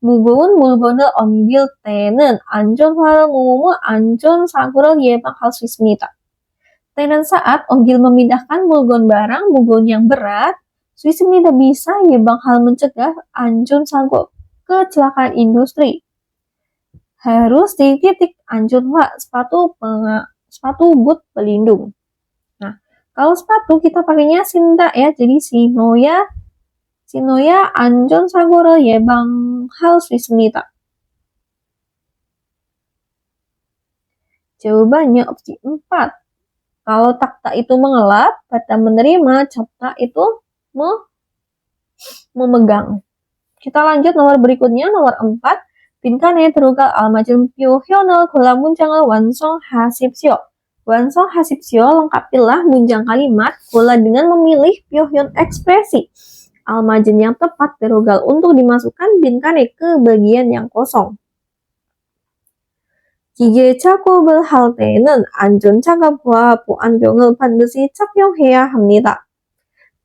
S1: 무거운 물건을 옮길 때는 안전화를 모으면 안전사고를 예방할 수 있습니다. 때는 saat 옮길 memindahkan 물건 barang mugun yang berat, su 있습니다 bisa 예방할 mencegah 안전사고, kecelakaan industri. Harus di titik 안전화 sepatu boot pelindung. Nah, kalau sepatu kita pakainya 신다 ya, jadi 신어야 안전사고를 예방할 수 있습니다. Jawabannya opsi 4. Kalau takta itu mengelap, kata menerima, capta itu memegang. Kita lanjut nomor berikutnya, nomor 4. 빈칸에 들어갈 알맞은 표현을 골라 문장을 완성하십시오. 완성하십시오, lengkapilah 문장 kalimat 골라 dengan memilih 표현 ekspresi. 알맞은 yang tepat terrogal untuk dimasukkan 빈칸에 ke bagian yang kosong. 기계 작업을 할 때는 안전장갑과 보안경을 반드시 착용해야 합니다.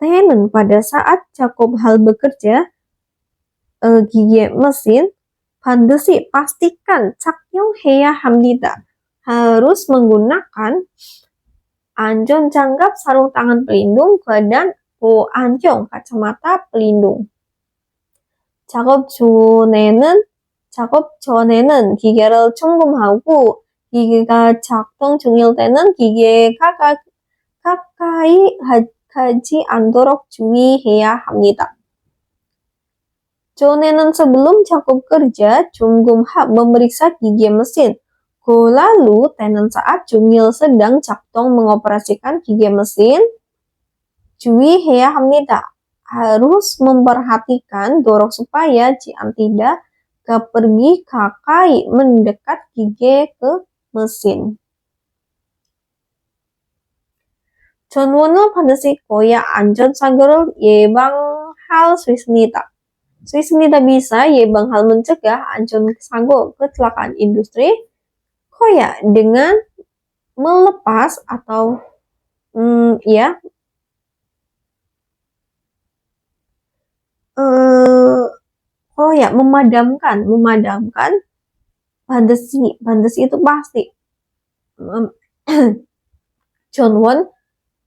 S1: 때는 pada saat 작업할 bekerja, 기계 mesin, 반드시 pastikan 착용해야 합니다. Harus menggunakan 안전장갑 sarung tangan pelindung dan 보 안경, kacamata pelindung. 작업 전에는 기계를 점검하고 기계가 작동 중일 때는 기계에 가까이 가지 않도록 주의해야 합니다. 전에는 sebelum 작업 kerja, memeriksa gigi mesin. Lalu, tenen saat Jungil sedang 작동 mengoperasikan gigi mesin, 주의해야 합니다. Harus memperhatikan dorong supaya jian tidak pergi kakai mendekat gigi ke mesin. 전원은 반드시 꺼야 안전사고를 예방할 수 있습니다. 수 있습니다 bisa 예방할 mencegah 안전사고 kecelakaan industri. Koya dengan melepas atau memadamkan 반드시 itu pasti. 전원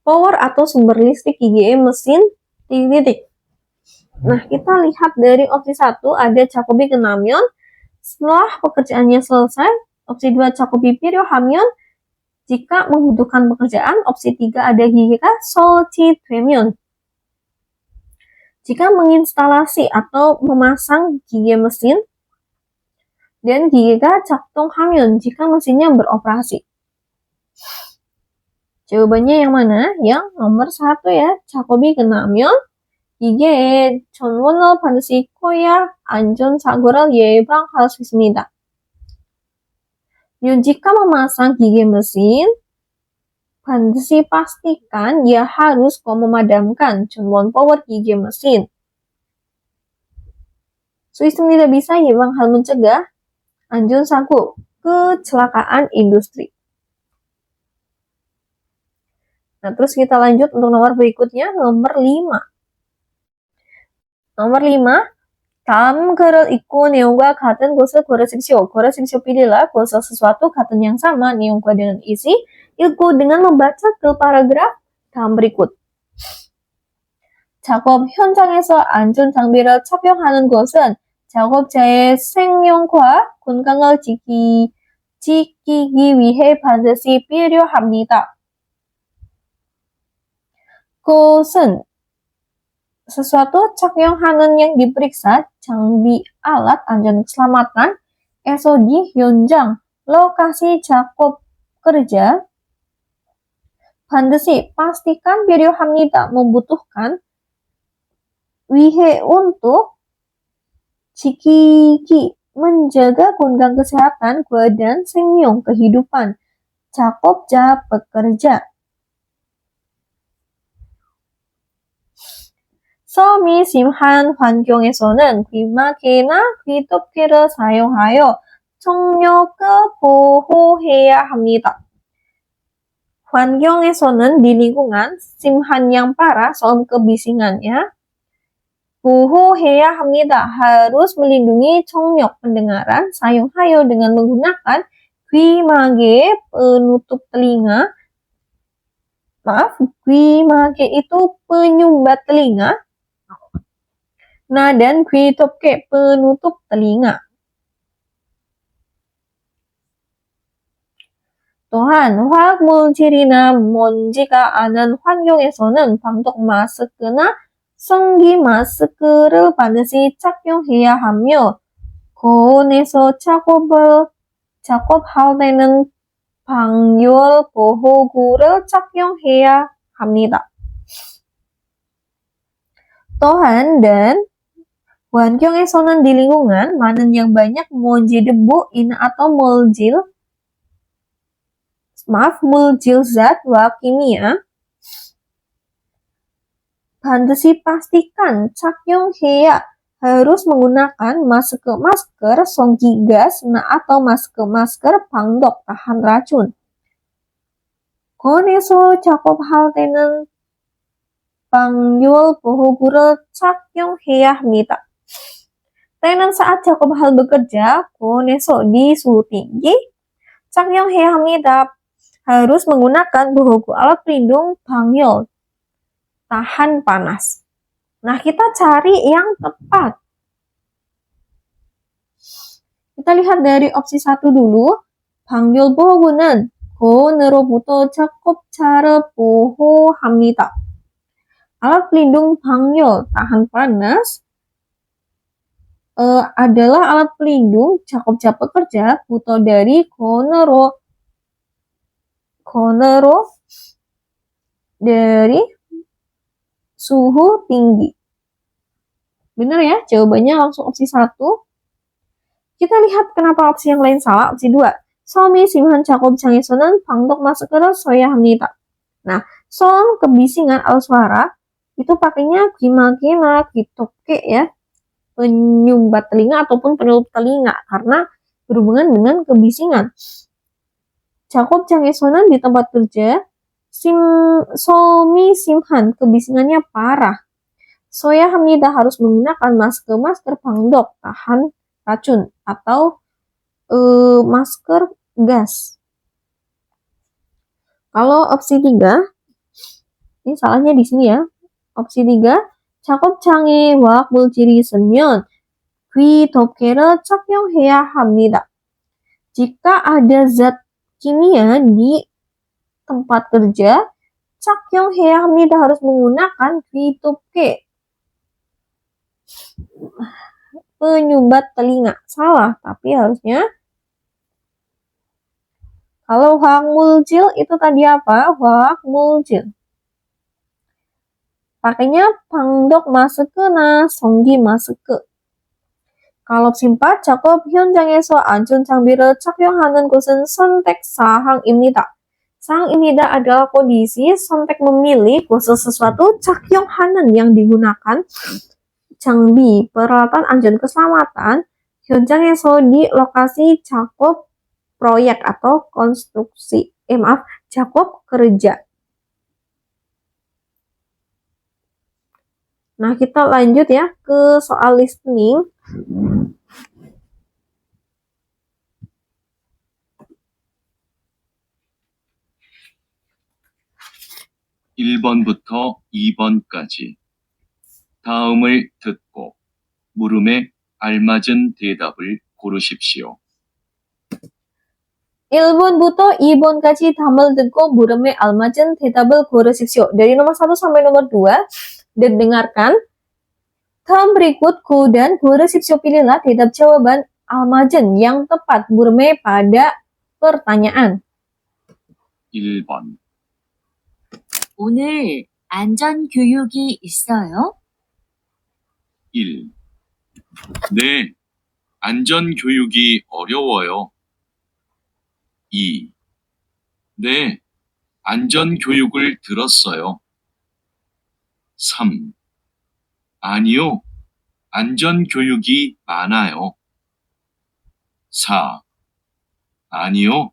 S1: power atau sumber listrik gigi mesin titik. Nah, kita lihat dari opsi 1 ada 작업이 끝나면 setelah pekerjaannya selesai. Opsi 2 작업이 필요하면 jika membutuhkan pekerjaan. Opsi 3 ada gigi가 설치되면 jika menginstalasi atau memasang gigi mesin. Dan gigi가 작동하면 jika mesinnya beroperasi. Jawabannya yang mana? Yang nomor 1 ya. 작업이 끝나면 기계의 전원을 반드시 꺼야 안전사고를 예방할 수 있습니다. Jika memasang gigi mesin, 반드시 pastikan ia harus memadamkan 전원 power gigi mesin. 수 있습니다 bisa 예방할 mencegah 안전사고 kecelakaan industri. Nah, terus kita lanjut untuk nomor berikutnya, nomor 5. nomor 5. 다음 글을 읽고 내용과 같은 것을 고르십시오. pilihlah kuasa sesuatu 같은 yang sama 내용과 dengan isi. 읽고 dengan membaca ke paragraf 다음 berikut. 작업 현장에서 안전 장비를 착용하는 것은 작업자의 생명과 건강을 지키기 위해 반드시 필요합니다. 것은 sesuatu 착용하는 yang diperiksa 장비 alat 안전 keselamatan di 현장 lokasi 작업 kerja 반드시 pastikan 필요합니다 membutuhkan 위해 untuk 지키기 menjaga kongang kesehatan dan 생명 kehidupan 작업자 pekerja. 서미심한 환경에서는 귀마개나 귀덮개를 사용하여 청력을 보호해야 합니다. 환경에서는 di lingkungan, simhan yang parah, soal kebisingannya, 보호해야 합니다. harus melindungi 청력 pendengaran, 사용하여 dengan menggunakan 귀마개 penutup telinga. 귀마개 itu penyumbat telinga. Nah, dan 귀덮개 penutup telinga. 또한 화학물질이나 먼지가 아는 환경에서는 방독 마스크나 성기 마스크를 반드시 착용해야 하며 고온에서 작업할 때는 방열 보호구를 착용해야 합니다. 또한 dan 환경에서는 di lingkungan mana yang banyak monji debu atau mul질 zat wa kimia 반드시 pastikan 착용해야 harus menggunakan masker songgi gas atau masker 방독 tahan racun. 고온에서 작업할 때는 방열 보호구를 착용해야 합니다. Tenan saat 작업할 bekerja, 고온에서 di suhu tinggi, 착용해야 합니다. Harus menggunakan bohogu alat pelindung 방열. tahan panas. Nah, kita cari yang tepat. Kita lihat dari opsi 1 dulu. 방열 보호구는 고온으로부터 작업차를 보호합니다. Alat pelindung 방열 tahan panas adalah alat pelindung 작업차 pekerja butuh dari 고온으로 dari suhu tinggi. Benar ya? Jawabannya langsung opsi 1. Kita lihat kenapa opsi yang lain salah. opsi 2. 섬이 심한 작업장에서는 방독 마스크를 써야 합니다. Nah, som kebisingan atau suara itu pakainya gimak-gimak, gitoke ya, penyumbat telinga ataupun penutup telinga karena berhubungan dengan kebisingan. 작업장에서는 di tempat kerja, som이 심한 kebisingannya parah. 써야 합니다 harus menggunakan masker 방독 tahan racun atau masker gas. Kalau opsi 3, ini salahnya di sini ya. opsi 3, 작업장에 화학 물질이 있으면 귀덮개를 착용해야 합니다. Jika ada zat kimia di tempat kerja, 착용해야 합니다 harus menggunakan 귀덮개, penyumbat telinga. Salah, tapi harusnya kalau 화학 물질 itu tadi apa? 화학 물질. Pakainya 방독 마스크나 전기 마스크. kalau opsi 4, 작업 현장에서 안전 장비를 착용하는 것은 선택 사항입니다. 사항입니다 adalah kondisi, 선택 memilih, khusus sesuatu, 착용하는 yang digunakan, 장비, peralatan anjun keselamatan, 현장에서 di lokasi 작업 proyek atau konstruksi, 작업 kerja. Nah, kita lanjut ya ke soal listening.
S3: (1번부터 2번까지) 다음을 듣고 물음에 알맞은 대답을 고르십시오.
S1: 1번부터 2번까지 답을 듣고 물음에 알맞은 대답을 고르십시오. Dari nomor 1 sampai nomor 2, dan dengarkan. Dalam berikut ku dan 고르십시오 pilihlah 대답 jawaban almajen yang tepat 물음에 pada pertanyaan.
S3: 1번.
S4: 오늘 안전교육이 있어요?
S3: 1. 네, 안전교육이 어려워요. 2. 네, 안전교육을 들었어요. 3. 아니요, 안전교육이 많아요. 4. 아니요,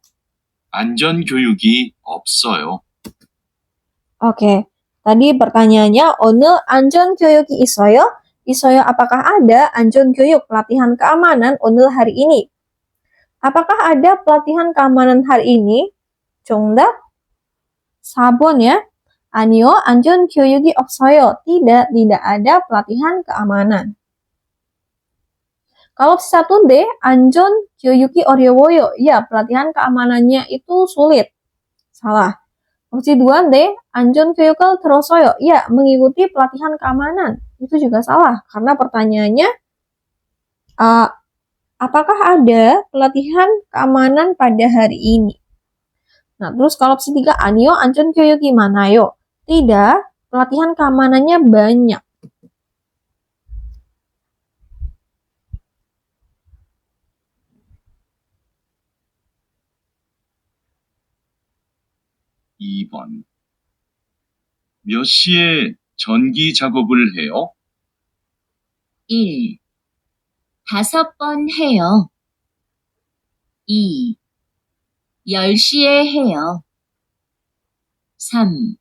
S3: 안전교육이 없어요.
S1: Oke, tadi pertanyaannya 오늘 안전교육이 있어요? 있어요 apakah ada 안전교육 pelatihan keamanan 오늘 hari ini? Apakah ada pelatihan keamanan hari ini? 정답 4번 ya. 아니요, 안전교육이 없어요. Tidak ada pelatihan keamanan. Kalau opsi 1D, 안전교육이 어려워요. Ya, pelatihan keamanannya itu sulit. Salah. opsi 2D, 안전교육을 들었어요. Ya, mengikuti pelatihan keamanan. Itu juga salah, karena pertanyaannya, apakah ada pelatihan keamanan pada hari ini? Nah, terus kalau opsi 3, 아니요, 안전교육이 많아요. Tidak, pelatihan keamanannya banyak.
S3: (2번) 몇 시에 전기 작업을 해요?
S4: 1. 5번 해요. 2. 10시에 해요. 3.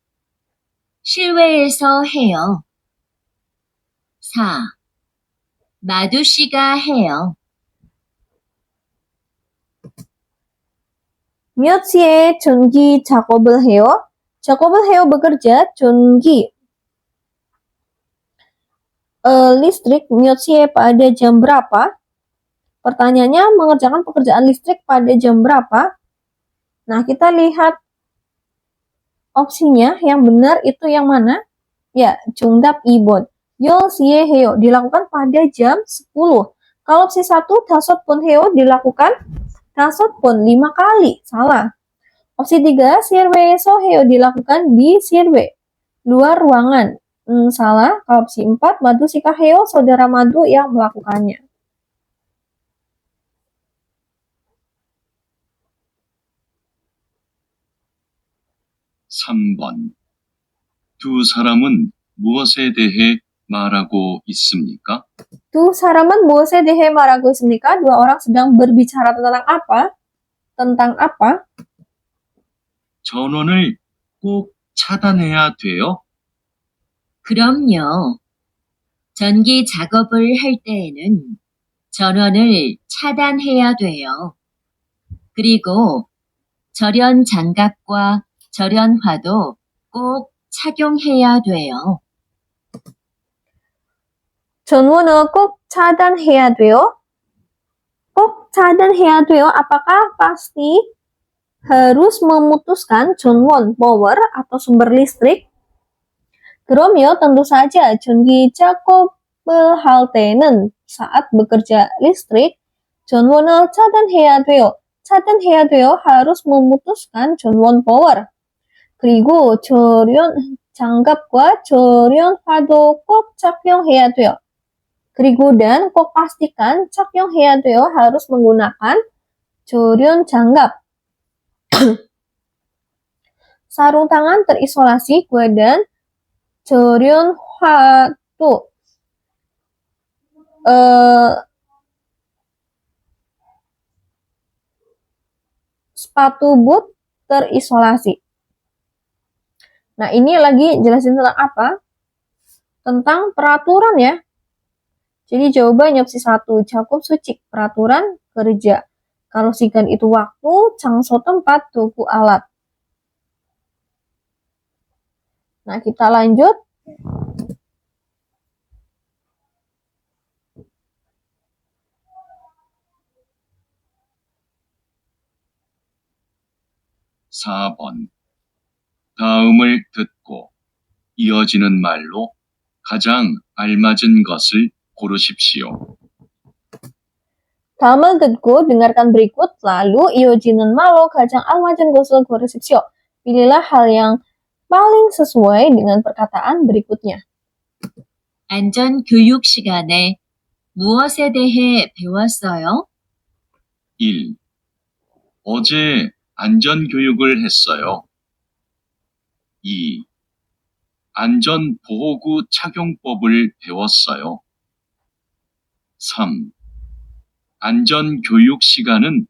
S4: 실외에서 해요. 4. 마두씨가 해요.
S1: 몇 시에 전기 작업을 해요? 작업을 해요 bekerja, 전기 listrik 몇 시에 pada jam berapa? Pertanyaannya mengerjakan pekerjaan listrik pada jam berapa? Nah, kita lihat opsinya. Yang benar itu yang mana? Ya, 정답 2번. 10시에 해요. Dilakukan pada jam 10. Kalau opsi 1, 5번 해요. Dilakukan 5번, 5 kali. Salah. Opsi 3, 실외에서 해요. Dilakukan di 실외, luar ruangan. Salah. Kalau opsi 4, 마두씨가 해요. Saudara Madu yang melakukannya.
S3: 삼 번 두 사람은 무엇에 대해 말하고 있습니까?
S1: 두 사람은 무엇에 대해 말하고 있습니까? Dua orang sedang berbicara tentang apa? Tentang apa?
S3: 전원을 꼭 차단해야 돼요?
S4: 그럼요. 전기 작업을 할 때에는 전원을 차단해야 돼요. 그리고 절연 장갑과 절연화도 꼭 착용해야 돼요.
S1: 전원을 꼭 차단해야 돼요. 꼭 차단해야 돼요. Apakah pasti harus memutuskan 전원, power atau sumber listrik? 그럼요, tentu saja. 전기 작업을 할 때는 saat bekerja listrik, 전원을 차단해야 돼요. 차단해야 돼요. harus memutuskan 전원 power. 그리고 절연 장갑과 절연화도 꼭 착용해야 돼요. 그리고 dan 꼭 pastikan 착용해야 돼요. harus menggunakan 절연 장갑. Sarung tangan terisolasi, dan 절연화도 sepatu boot terisolasi. Nah, ini lagi jelasin tentang apa? Tentang peraturan ya. Jadi jawabannya opsi 1, Jakob Sucik, peraturan kerja. Kalau sigan itu waktu, 장소 tempat, tuku alat. Nah, kita lanjut.
S3: 사 번 다음을 듣고 이어지는 말로 가장 알맞은 것을 고르십시오.
S1: 다음을 듣고 dengarkan berikut, lalu 이어지는 말로 가장 알맞은 것을 고르십시오. Pilihlah hal yang paling sesuai dengan perkataan berikutnya.
S4: 안전교육 시간에 무엇에 대해 배웠어요?
S3: 1. 어제 안전교육을 했어요. 2. 안전보호구 착용법을 배웠어요. 3. 안전교육 시간은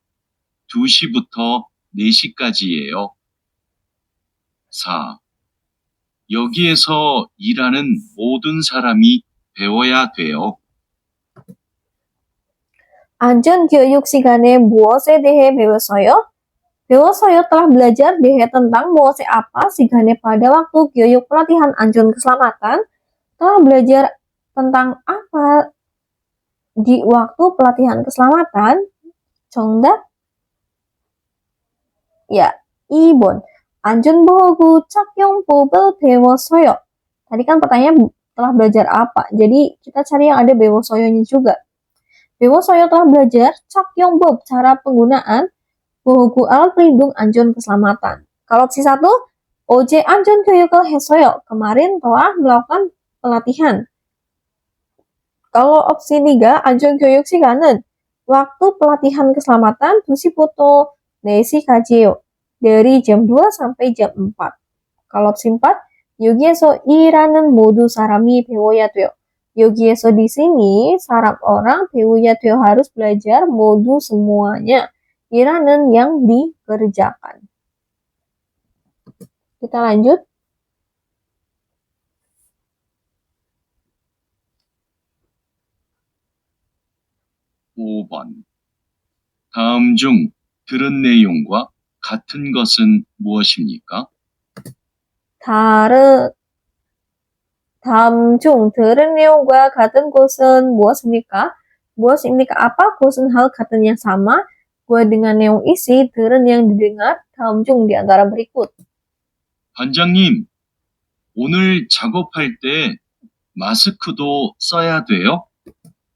S3: 2시부터 4시까지예요. 4. 여기에서 일하는 모든 사람이 배워야 돼요.
S1: 안전교육 시간에 무엇에 대해 배웠어요? 배웠어요 telah belajar deh tentang muose apa sigane pada waktu 교육 pelatihan anjon keselamatan. Telah belajar tentang apa di waktu pelatihan keselamatan? 정답? Ya, 2번. 안전보호구 착용법을 배웠어요. Tadi kan pertanyaan telah belajar apa. Jadi kita cari yang ada 배웠어요nya juga. 배웠어요 telah belajar 착용법, cara penggunaan 보호구 alat pelindung anjon keselamatan. Kalau opsi 1, 어제 안전교육을 했어요. Kemarin telah melakukan pelatihan. Kalau opsi 3, 안전교육 시간은 waktu pelatihan keselamatan 2시부터 4시까지예요. Dari jam 2 sampai jam 4. Kalau opsi 4, 여기에서 일하는 모두 사람이 배워야 돼요. 여기에서 di sini, sarap orang 배워야 돼요. Harus belajar modu semuanya. Iranen yang dikerjakan. Kita lanjut.
S3: (5번) 다음 중 들은 내용과 같은 것은 무엇입니까?
S1: 다음 중 들은 내용과 같은 것은 무엇입니까? 무엇입니까? apa? 것은 hal 같은 yang sama. Gua dengan neong isi, 들은 yang didengar. 다음 중 di antara berikut.
S3: 반장님, 오늘 작업할 때 마스크도 써야 돼요?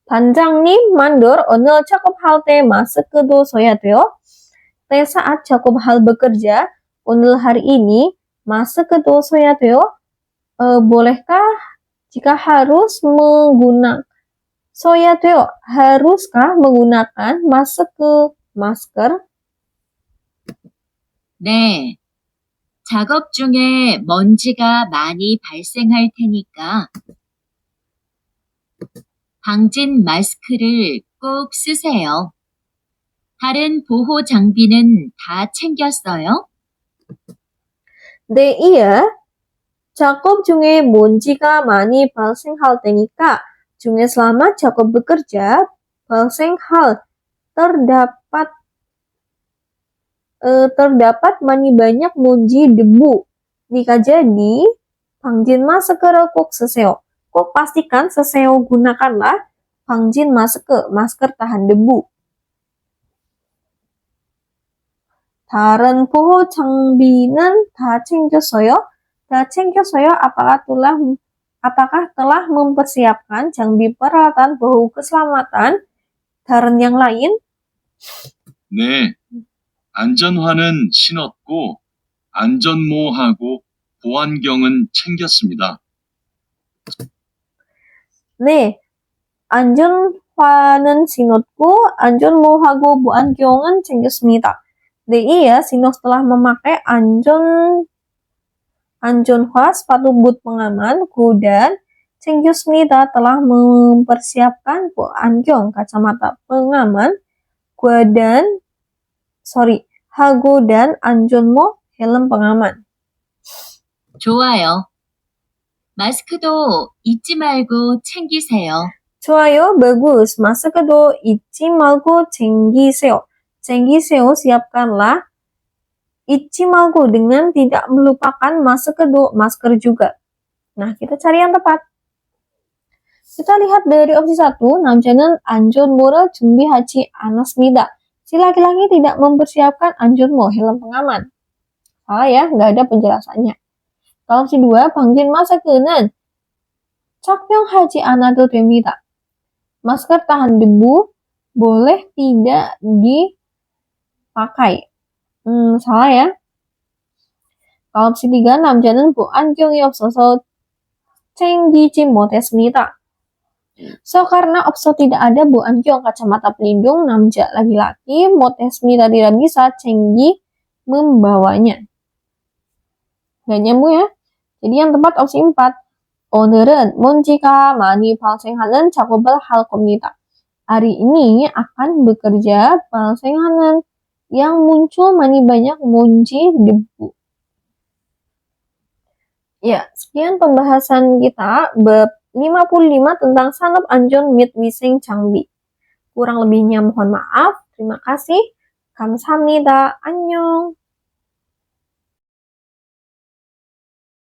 S1: 반장님, mandor, o늘 작업할 때 마스크도 써야 돼요? Teh saat 작업할 bekerja, o늘 hari ini, mask도 써야 돼요? Bolehkah jika harus menggunakan 써야 돼요? Haruskah menggunakan masker?
S4: 네. 작업 중에 먼지가 많이 발생할 테니까 방진 마스크를 꼭 쓰세요. 다른 보호 장비는 다 챙겼어요?
S1: 네, iya. 작업 중에 먼지가 많이 발생할 테니까 중에 selama 작업 bekerja 발생할 terdapat 많이 banyak 먼지 debu. Jika jadi 방진 마스크를 꼭 쓰세요. 꼭 pastikan 쓰세요 gunakanlah 방진 masker tahan debu. 다른 보호 장비는 다 챙겼어요? 다 챙겼어요? Apakah telah mempersiapkan 장비 peralatan boho keselamatan? 다른 yang lain?
S3: 네. 안전화는 신었고 안전모하고 보안경은 챙겼습니다.
S1: 네. 안전화는 신었고 안전모하고 보안경은 챙겼습니다. 네, iya, Sino setelah memakai 안전화 sepatu boot pengaman, dan 챙겼습니다 telah mempersiapkan 보안경 kacamata pengaman, hago dan 안전모 helm pengaman.
S4: 좋아요. 마스크도 잊지 말고 챙기세요.
S1: 좋아요, bagus. 마스크도 잊지 말고 챙기세요. 챙기세요, siapkanlah. 잊지 말고 dengan tidak melupakan masker juga. Nah, kita cari yang tepat. Kita lihat dari opsi 1, 남자는 안전모를 준비하지 않았습니다. Si laki-laki tidak mempersiapkan 안전모, helm pengaman. Salah ya, nggak ada penjelasannya. Kalau opsi 2, 방진 마스크는 착용하지 않아도 됩니다. Masker tahan debu boleh tidak dipakai. Salah ya. Kalau opsi 3, 남자는 보안경이 없어서 챙기지 못했습니다. So, karena opsi tidak ada 보안경 kacamata pelindung, 남자 laki-laki, 못했습니다 tidak bisa, 챙기 membawanya. Gak nyambung ya. Jadi yang tepat opsi 4. 오늘은 먼지가 많이 발생하는 작업을 할 겁니다. Hari ini akan bekerja 발생하는 yang muncul banyak 먼지 debu. Ya, sekian pembahasan kita bab 55 tentang 산업 안전 및 위생 장비. Kurang lebihnya mohon maaf. Terima kasih. 감사합니다. 안녕.